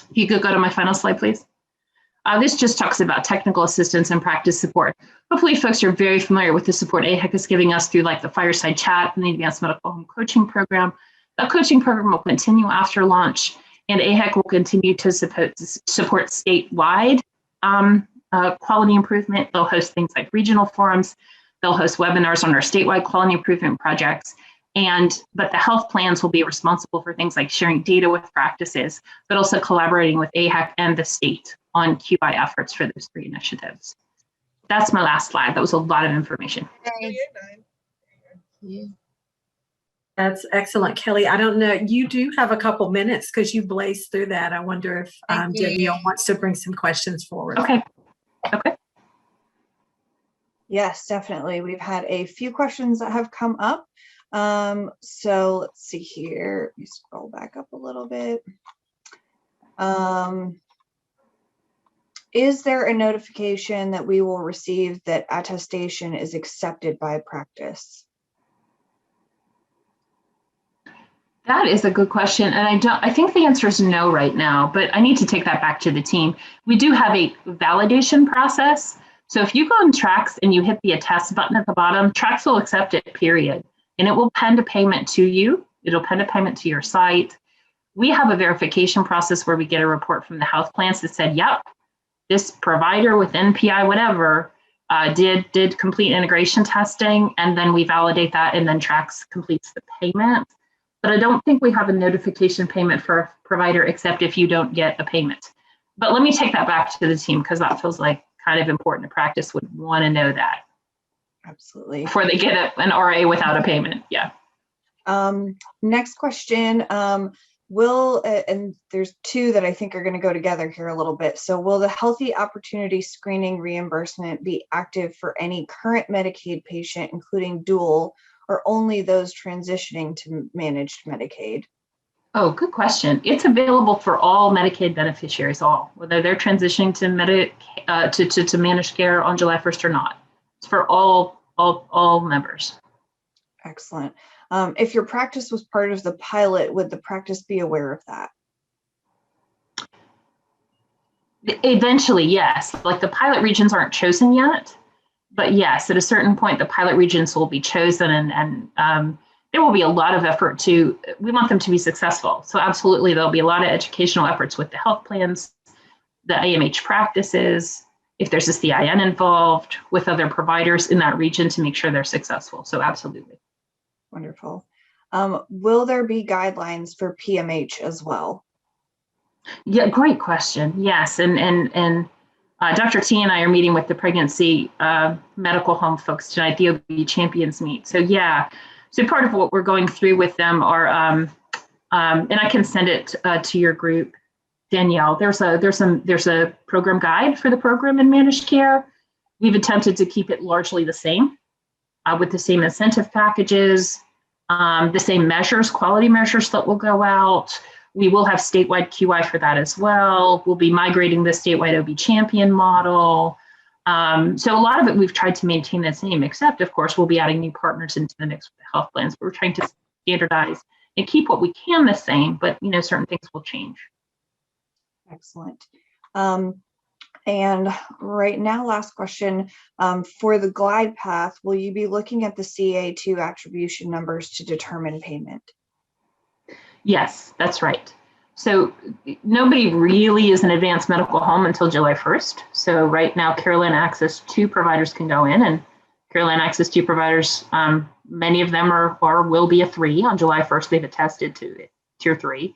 S6: If you could go to my final slide, please. This just talks about technical assistance and practice support. Hopefully folks are very familiar with the support AHEC is giving us through like the Fireside chat and the Advanced Medical Home Coaching Program. That coaching program will continue after launch, and AHEC will continue to support statewide quality improvement. They'll host things like regional forums. They'll host webinars on our statewide quality improvement projects. But the health plans will be responsible for things like sharing data with practices, but also collaborating with AHEC and the state on QI efforts for those 3 initiatives. That's my last slide. That was a lot of information.
S3: That's excellent, Kelly. I don't know, you do have a couple minutes because you blazed through that. I wonder if Danielle wants to bring some questions forward.
S6: Okay.
S5: Yes, definitely. We've had a few questions that have come up. So let's see here. Let me scroll back up a little bit. Is there a notification that we will receive that attestation is accepted by practice?
S6: That is a good question. And I think the answer is no right now, but I need to take that back to the team. We do have a validation process. So if you go in Trax and you hit the attest button at the bottom, Trax will accept it, period. And it will append a payment to you. It'll append a payment to your site. We have a verification process where we get a report from the health plans that said, yep, this provider with NPI, whatever, did complete integration testing, and then we validate that, and then Trax completes the payment. But I don't think we have a notification payment for a provider except if you don't get a payment. But let me take that back to the team because that feels like kind of important to practice would want to know that.
S5: Absolutely.
S6: Before they get an RA without a payment. Yeah.
S5: Next question. And there's 2 that I think are going to go together here a little bit. So will the Healthy Opportunity Screening reimbursement be active for any current Medicaid patient, including dual, or only those transitioning to managed Medicaid?
S6: Oh, good question. It's available for all Medicaid beneficiaries, whether they're transitioning to managed care on July 1st or not. It's for all members.
S5: Excellent. If your practice was part of the pilot, would the practice be aware of that?
S6: Eventually, yes. Like the pilot regions aren't chosen yet, but yes, at a certain point, the pilot regions will be chosen, and there will be a lot of effort we want them to be successful. So absolutely, there'll be a lot of educational efforts with the health plans, the AMH practices, if there's a CIN involved, with other providers in that region to make sure they're successful. So absolutely.
S5: Wonderful. Will there be guidelines for PMH as well?
S6: Yeah, great question. Yes, and Dr. T and I are meeting with the pregnancy medical home folks tonight, the OB Champions meet. So yeah, so part of what we're going through with them are, and I can send it to your group, Danielle. There's a program guide for the program in managed care. We've attempted to keep it largely the same, with the same incentive packages, the same measures, quality measures that will go out. We will have statewide QI for that as well. We'll be migrating the statewide OB champion model. So a lot of it we've tried to maintain the same, except of course we'll be adding new partners into the mix with the health plans. But we're trying to standardize and keep what we can the same, but certain things will change.
S5: Excellent. And right now, last question, for the glide path, will you be looking at the CA2 attribution numbers to determine payment?
S6: Yes, that's right. So nobody really is an advanced medical home until July 1st. So right now, Carolina Access 2 providers can go in, and Carolina Access 2 providers, many of them are will be a 3 on July 1st. They've attested to tier 3.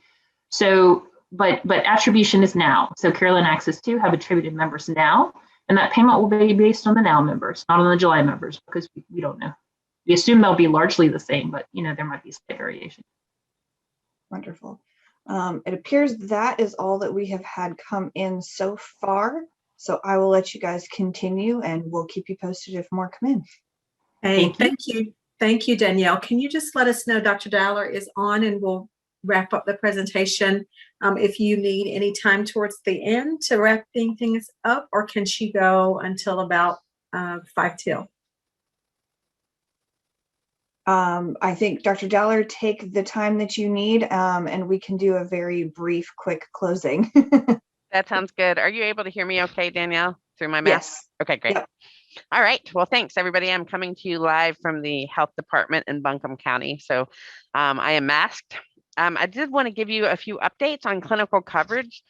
S6: So, but attribution is now. So Carolina Access 2 have attributed members now, and that payment will be based on the now members, not on the July members, because we don't know. We assume they'll be largely the same, but there might be slight variation.
S5: Wonderful. It appears that is all that we have had come in so far. So I will let you guys continue, and we'll keep you posted if more come in.
S3: Hey, thank you. Thank you, Danielle. Can you just let us know Dr. Dowler is on, and we'll wrap up the presentation. If you need any time towards the end to wrap things up, or can she go until about 5 till?
S5: I think Dr. Dowler, take the time that you need, and we can do a very brief, quick closing.
S7: That sounds good. Are you able to hear me okay, Danielle, through my mask?
S5: Yes.
S7: Okay, great.
S5: Yep.
S7: All right. Well, thanks, everybody. I'm coming to you live from the health department in Buncombe County. So I am masked. I did want to give you a few updates on clinical coverage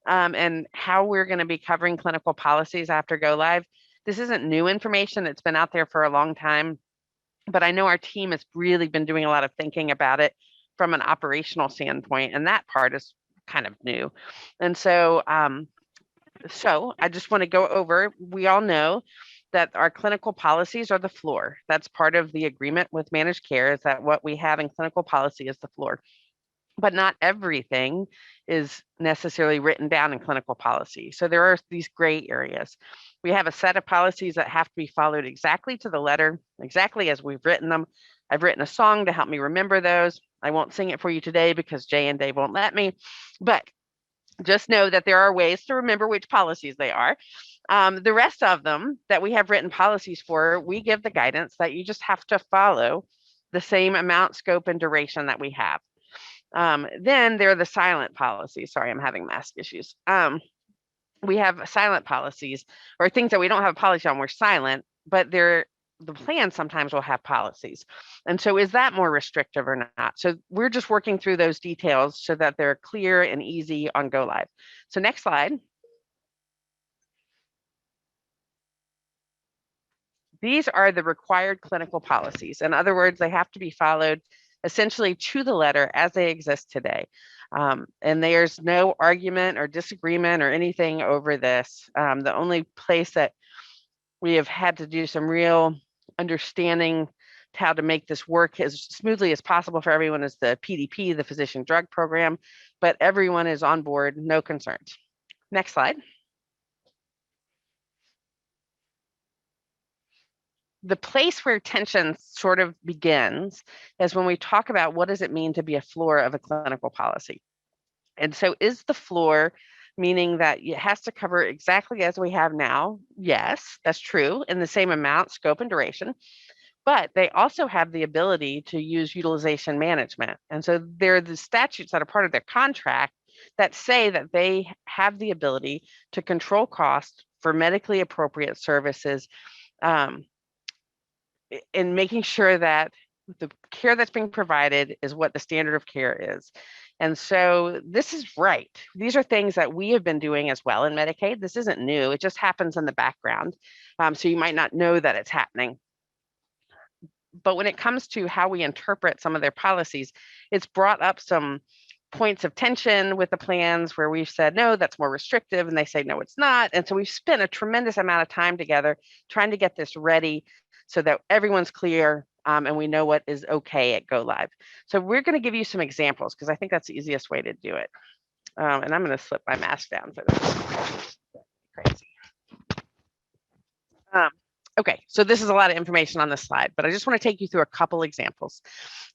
S7: and how we're going to be covering clinical policies after go live. This isn't new information. It's been out there for a long time, but I know our team has really been doing a lot of thinking about it from an operational standpoint, and that part is kind of new. And so, I just want to go over, we all know that our clinical policies are the floor. That's part of the agreement with managed care, is that what we have in clinical policy is the floor. But not everything is necessarily written down in clinical policy. So there are these gray areas. We have a set of policies that have to be followed exactly to the letter, exactly as we've written them. I've written a song to help me remember those. I won't sing it for you today because Jay and Dave won't let me, but just know that there are ways to remember which policies they are. The rest of them that we have written policies for, we give the guidance that you just have to follow the same amount, scope, and duration that we have. Then there are the silent policies. Sorry, I'm having mask issues. We have silent policies, or things that we don't have a policy on, we're silent, but the plan sometimes will have policies. And so is that more restrictive or not? So we're just working through those details so that they're clear and easy on go live. So next slide. These are the required clinical policies. In other words, they have to be followed essentially to the letter as they exist today. And there's no argument or disagreement or anything over this. The only place that we have had to do some real understanding how to make this work as smoothly as possible for everyone is the PDP, the physician drug program, but everyone is on board, no concerns. Next slide. The place where tension sort of begins is when we talk about what does it mean to be a floor of a clinical policy. And so is the floor meaning that it has to cover exactly as we have now? Yes, that's true, in the same amount, scope, and duration. But they also have the ability to use utilization management. And so there are the statutes that are part of their contract that say that they have the ability to control costs for medically appropriate services, in making sure that the care that's being provided is what the standard of care is. And so this is right. These are things that we have been doing as well in Medicaid. This isn't new. It just happens in the background. So you might not know that it's happening. But when it comes to how we interpret some of their policies, it's brought up some points of tension with the plans where we've said, no, that's more restrictive. And they say, no, it's not. And so we've spent a tremendous amount of time together trying to get this ready so that everyone's clear and we know what is okay at go live. So we're going to give you some examples because I think that's the easiest way to do it. And I'm going to slip my mask down for this. Crazy. Okay, so this is a lot of information on this slide, but I just want to take you through a couple examples.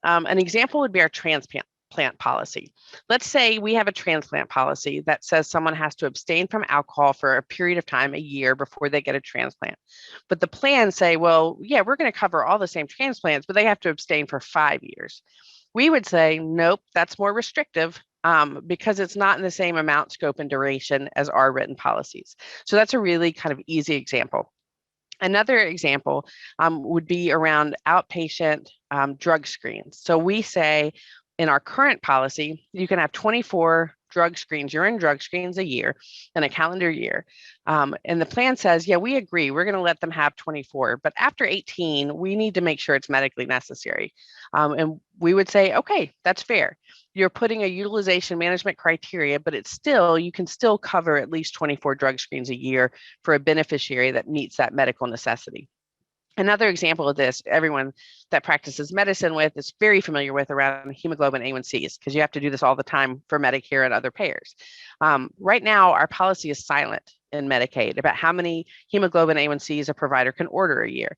S7: An example would be our transplant policy. Let's say we have a transplant policy that says someone has to abstain from alcohol for a period of time, a year, before they get a transplant. But the plans say, well, yeah, we're going to cover all the same transplants, but they have to abstain for 5 years. We would say, nope, that's more restrictive because it's not in the same amount, scope, and duration as our written policies. So that's a really kind of easy example. Another example would be around outpatient drug screens. So we say in our current policy, you can have 24 drug screens, urine drug screens a year in a calendar year. And the plan says, yeah, we agree, we're going to let them have 24, but after 18, we need to make sure it's medically necessary. And we would say, okay, that's fair. You're putting a utilization management criteria, but it's still, you can still cover at least 24 drug screens a year for a beneficiary that meets that medical necessity. Another example of this, everyone that practices medicine with is very familiar with around hemoglobin A1Cs, because you have to do this all the time for Medicare and other payers. Right now, our policy is silent in Medicaid about how many hemoglobin A1Cs a provider can order a year.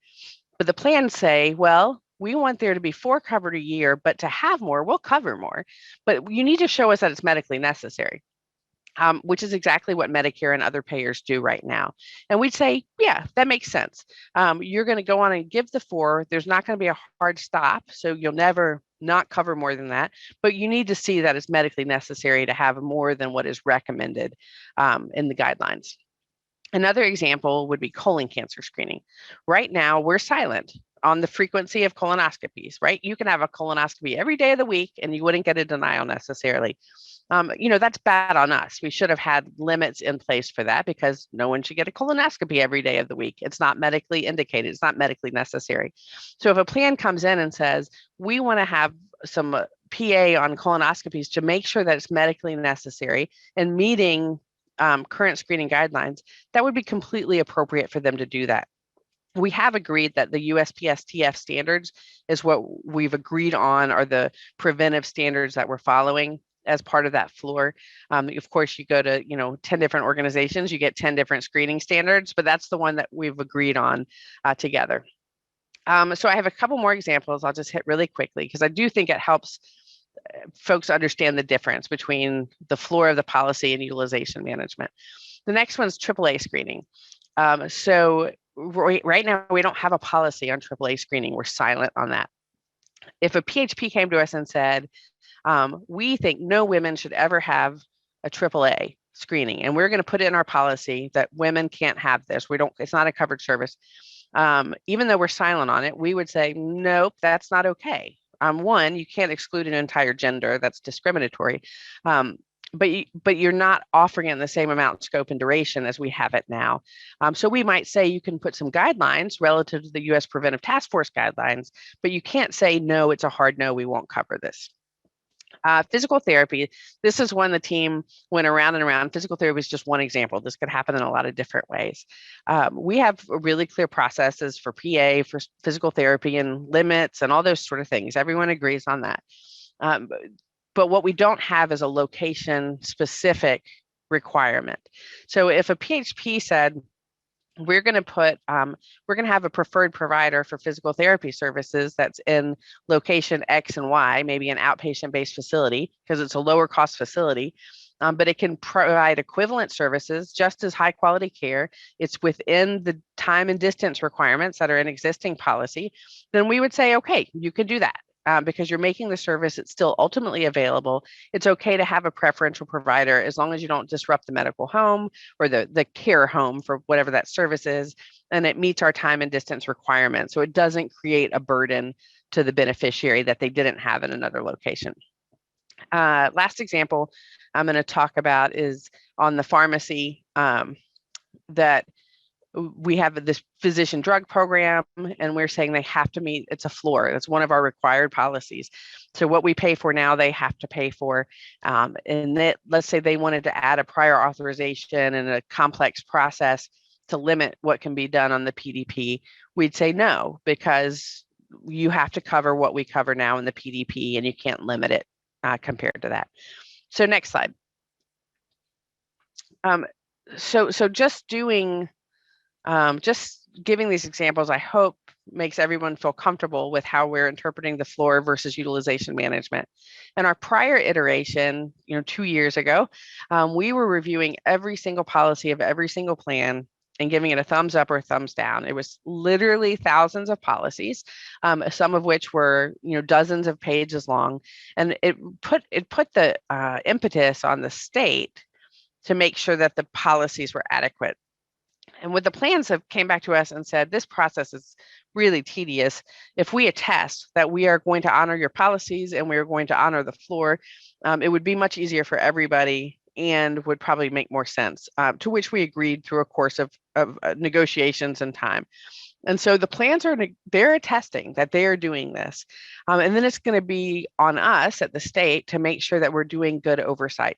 S7: But the plans say, well, we want there to be 4 covered a year, but to have more, we'll cover more. But you need to show us that it's medically necessary. Which is exactly what Medicare and other payers do right now. And we'd say, yeah, that makes sense. You're going to go on and give the 4. There's not going to be a hard stop, so you'll never not cover more than that. But you need to see that it's medically necessary to have more than what is recommended in the guidelines. Another example would be colon cancer screening. Right now, we're silent on the frequency of colonoscopies, right? You can have a colonoscopy every day of the week and you wouldn't get a denial necessarily. That's bad on us. We should have had limits in place for that, because no one should get a colonoscopy every day of the week. It's not medically indicated. It's not medically necessary. So if a plan comes in and says, we want to have some PA on colonoscopies to make sure that it's medically necessary and meeting current screening guidelines, that would be completely appropriate for them to do that. We have agreed that the USPSTF standards is what we've agreed on are the preventive standards that we're following as part of that floor. Of course, you go to 10 different organizations, you get 10 different screening standards, but that's the one that we've agreed on together. So I have a couple more examples I'll just hit really quickly, because I do think it helps folks understand the difference between the floor of the policy and utilization management. The next one's AAA screening. So right now, we don't have a policy on AAA screening. We're silent on that. If a PHP came to us and said, we think no women should ever have a AAA screening, and we're going to put it in our policy that women can't have this. It's not a covered service. Even though we're silent on it, we would say, nope, that's not okay. One, you can't exclude an entire gender. That's discriminatory. But you're not offering it in the same amount, scope, and duration as we have it now. So we might say you can put some guidelines relative to the U.S. Preventive Task Force guidelines, but you can't say, no, it's a hard no, we won't cover this. Physical therapy, this is one the team went around and around. Physical therapy is just one example. This could happen in a lot of different ways. We have really clear processes for PA, for physical therapy, and limits and all those sort of things. Everyone agrees on that. But what we don't have is a location-specific requirement. So if a PHP said, we're going to have a preferred provider for physical therapy services that's in location X and Y, maybe an outpatient-based facility, because it's a lower cost facility, but it can provide equivalent services, just as high quality care. It's within the time and distance requirements that are in existing policy. Then we would say, okay, you can do that. Because you're making the service, it's still ultimately available. It's okay to have a preferential provider as long as you don't disrupt the medical home or the care home for whatever that service is, and it meets our time and distance requirements. So it doesn't create a burden to the beneficiary that they didn't have in another location. Last example I'm going to talk about is on the pharmacy, that we have this physician drug program, and we're saying they have to meet, it's a floor. It's one of our required policies. So what we pay for now, they have to pay for. And let's say they wanted to add a prior authorization and a complex process to limit what can be done on the PDP. We'd say no, because you have to cover what we cover now in the PDP, and you can't limit it compared to that. So next slide. So just giving these examples, I hope makes everyone feel comfortable with how we're interpreting the floor versus utilization management. In our prior iteration, 2 years ago, we were reviewing every single policy of every single plan and giving it a thumbs up or a thumbs down. It was literally thousands of policies, some of which were dozens of pages long, and it put the impetus on the state to make sure that the policies were adequate. And what the plans have came back to us and said, this process is really tedious. If we attest that we are going to honor your policies and we are going to honor the floor, it would be much easier for everybody and would probably make more sense, to which we agreed through a course of negotiations and time. And so the plans they're attesting that they are doing this. And then it's going to be on us at the state to make sure that we're doing good oversight.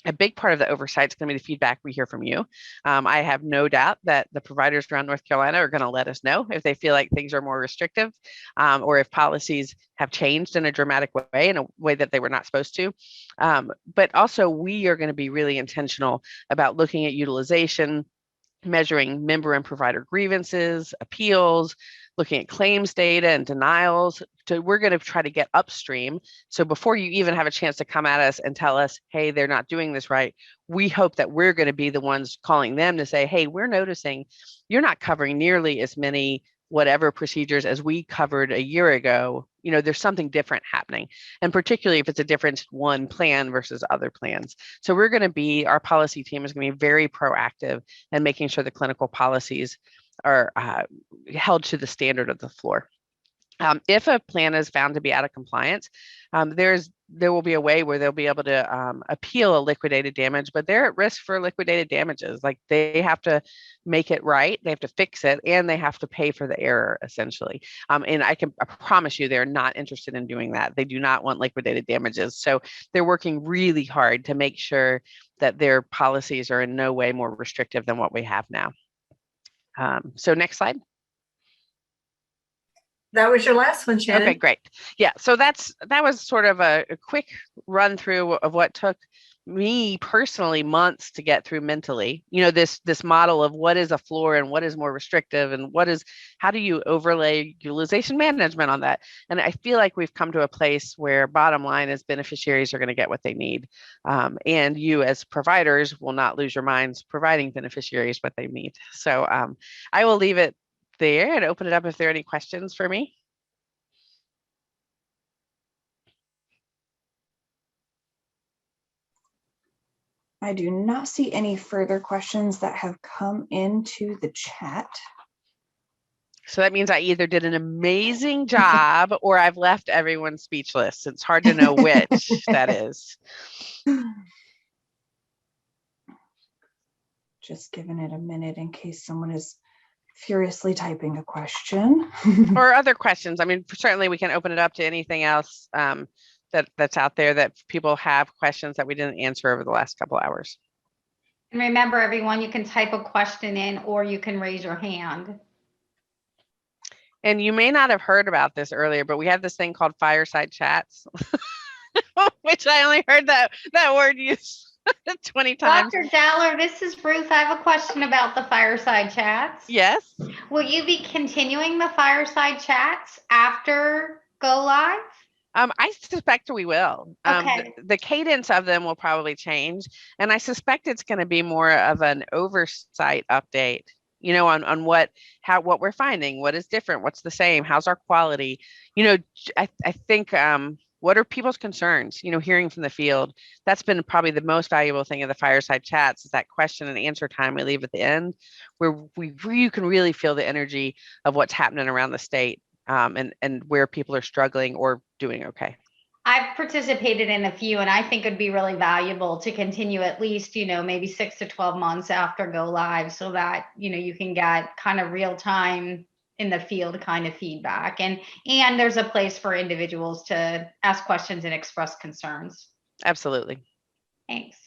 S7: a big part of the oversight is going to be the feedback we hear from you. I have no doubt that the providers around North Carolina are going to let us know if they feel like things are more restrictive, or if policies have changed in a dramatic way, in a way that they were not supposed to. But also, we are going to be really intentional about looking at utilization, measuring member and provider grievances, appeals, looking at claims data and denials. So we're going to try to get upstream. So before you even have a chance to come at us and tell us, hey, they're not doing this right, we hope that we're going to be the ones calling them to say, hey, we're noticing you're not covering nearly as many whatever procedures as we covered a year ago. You know, there's something different happening. And particularly if it's a different one plan versus other plans. So we're going to be, our policy team is going to be very proactive in making sure the clinical policies are held to the standard of the floor. If a plan is found to be out of compliance, there will be a way where they'll be able to appeal a liquidated damage, but they're at risk for liquidated damages. Like, they have to make it right, they have to fix it, and they have to pay for the error, essentially. And I promise you, they're not interested in doing that. They do not want liquidated damages. So they're working really hard to make sure that their policies are in no way more restrictive than what we have now. So next slide.
S3: That was your last one, Shannon.
S7: Okay, great. Yeah, so that was sort of a quick run through of what took me personally months to get through mentally. You know, this model of what is a floor and what is more restrictive, and how do you overlay utilization management on that? And I feel like we've come to a place where bottom line is beneficiaries are going to get what they need. And you as providers will not lose your minds providing beneficiaries what they need. So I will leave it there and open it up if there are any questions for me.
S5: I do not see any further questions that have come into the chat.
S7: So that means I either did an amazing job or I've left everyone speechless. It's hard to know which that is.
S5: Just giving it a minute in case someone is furiously typing a question.
S7: Or other questions. I mean, certainly we can open it up to anything else that's out there that people have questions that we didn't answer over the last couple hours.
S1: And remember, everyone, you can type a question in or you can raise your hand.
S7: And you may not have heard about this earlier, but we have this thing called Fireside Chats, which I only heard that word used 20 times.
S1: Dr. Dowler, this is Ruth. I have a question about the Fireside Chats.
S7: Yes.
S1: Will you be continuing the Fireside Chats after go live?
S7: I suspect we will.
S1: Okay.
S7: The cadence of them will probably change, and I suspect it's going to be more of an oversight update, you know, on what we're finding, what is different, what's the same, how's our quality. You know, I think what are people's concerns, you know, hearing from the field. That's been probably the most valuable thing of the Fireside Chats, is that question and answer time we leave at the end, where you can really feel the energy of what's happening around the state. And where people are struggling or doing okay.
S1: I've participated in a few, and I think it'd be really valuable to continue at least, you know, maybe 6 to 12 months after go live, so that, you know, you can get kind of real time in the field kind of feedback. And there's a place for individuals to ask questions and express concerns.
S7: Absolutely.
S1: Thanks.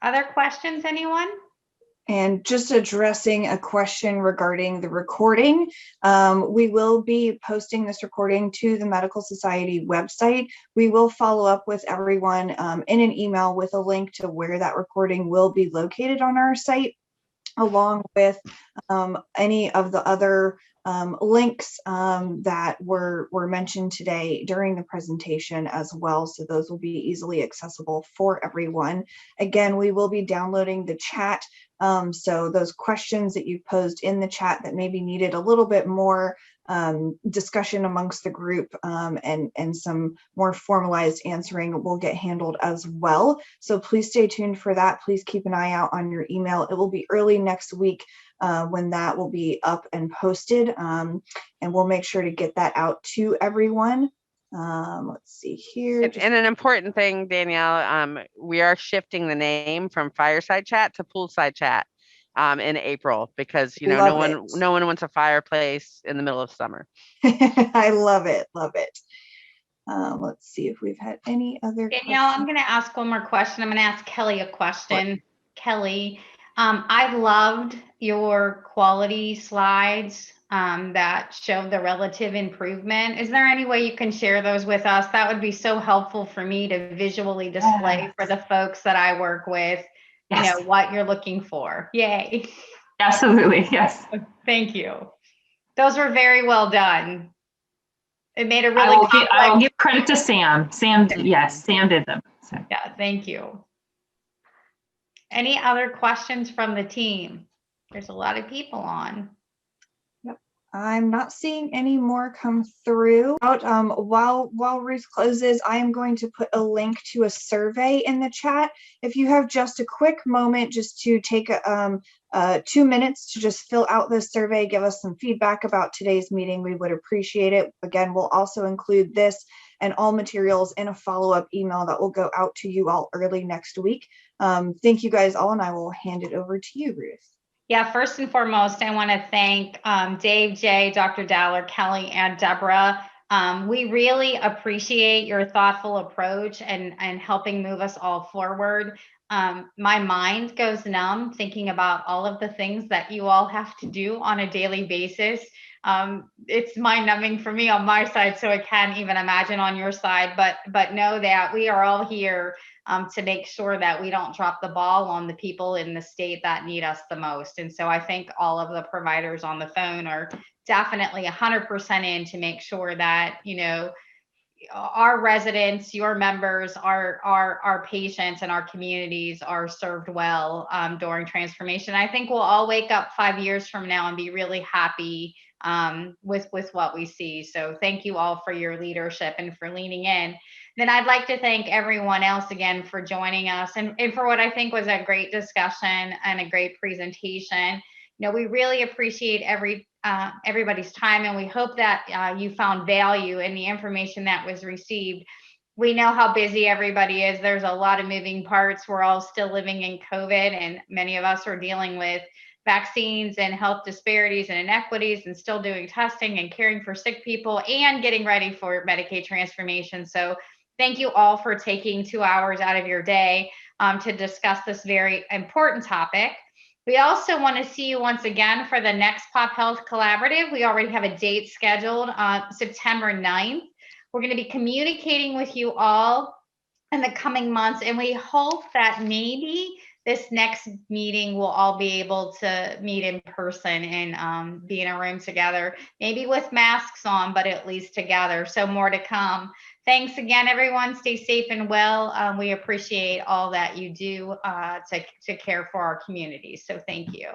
S1: Other questions, anyone?
S5: And just addressing a question regarding the recording, we will be posting this recording to the Medical Society website. We will follow up with everyone in an email with a link to where that recording will be located on our site, along with any of the other links that were mentioned today during the presentation as well. So those will be easily accessible for everyone. Again, we will be downloading the chat. So those questions that you posed in the chat that maybe needed a little bit more discussion amongst the group and some more formalized answering will get handled as well. So please stay tuned for that. Please keep an eye out on your email. It will be early next week when that will be up and posted, and we'll make sure to get that out to everyone. Let's see here.
S7: And an important thing, Danielle, we are shifting the name from Fireside Chat to Poolside Chat in April, because, you know, no one wants a fireplace in the middle of summer.
S5: I love it. Love it. Let's see if we've had any other
S1: Danielle, I'm
S5: questions.
S1: going to ask one more question. I'm going to ask Kelly a question. Kelly, I loved your quality slides that showed the relative improvement. Is there any way you can share those with us? That would be so helpful for me to visually display for the folks that I work with, you know, what you're looking for. Yay.
S6: Absolutely. Yes.
S1: Thank you. Those were very well done. It made a
S6: I
S1: really
S6: will give credit to Sam. Sam, yes, Sam did them. So.
S1: Yeah, thank you. Any other questions from the team? There's a lot of people on.
S5: I'm not seeing any more come through. While Ruth closes, I am going to put a link to a survey in the chat. If you have just a quick moment, just to take 2 minutes to just fill out this survey, give us some feedback about today's meeting, we would appreciate it. Again, we'll also include this and all materials in a follow-up email that will go out to you all early next week. Thank you guys all, and I will hand it over to you, Ruth.
S1: Yeah, first and foremost, I want to thank Dave, Jay, Dr. Dowler, Kelly, and Deborah. We really appreciate your thoughtful approach and helping move us all forward. My mind goes numb thinking about all of the things that you all have to do on a daily basis. It's mind numbing for me on my side, so I can't even imagine on your side, but know that we are all here to make sure that we don't drop the ball on the people in the state that need us the most. And so I think all of the providers on the phone are definitely 100% in to make sure that, you know, our residents, your members, our patients and our communities are served well during transformation. I think we'll all wake up 5 years from now and be really happy with what we see. So thank you all for your leadership and for leaning in. Then I'd like to thank everyone else again for joining us and for what I think was a great discussion and a great presentation. You know, we really appreciate everybody's time, and we hope that you found value in the information that was received. We know how busy everybody is. There's a lot of moving parts. We're all still living in COVID, and many of us are dealing with vaccines and health disparities and inequities and still doing testing and caring for sick people and getting ready for Medicaid transformation. So thank you all for taking 2 hours out of your day to discuss this very important topic. We also want to see you once again for the next Pop Health Collaborative. We already have a date scheduled on September 9th. We're going to be communicating with you all in the coming months, and we hope that maybe this next meeting we'll all be able to meet in person and be in a room together, maybe with masks on, but at least together. So more to come. Thanks again, everyone. Stay safe and well. We appreciate all that you do to care for our community. So thank you.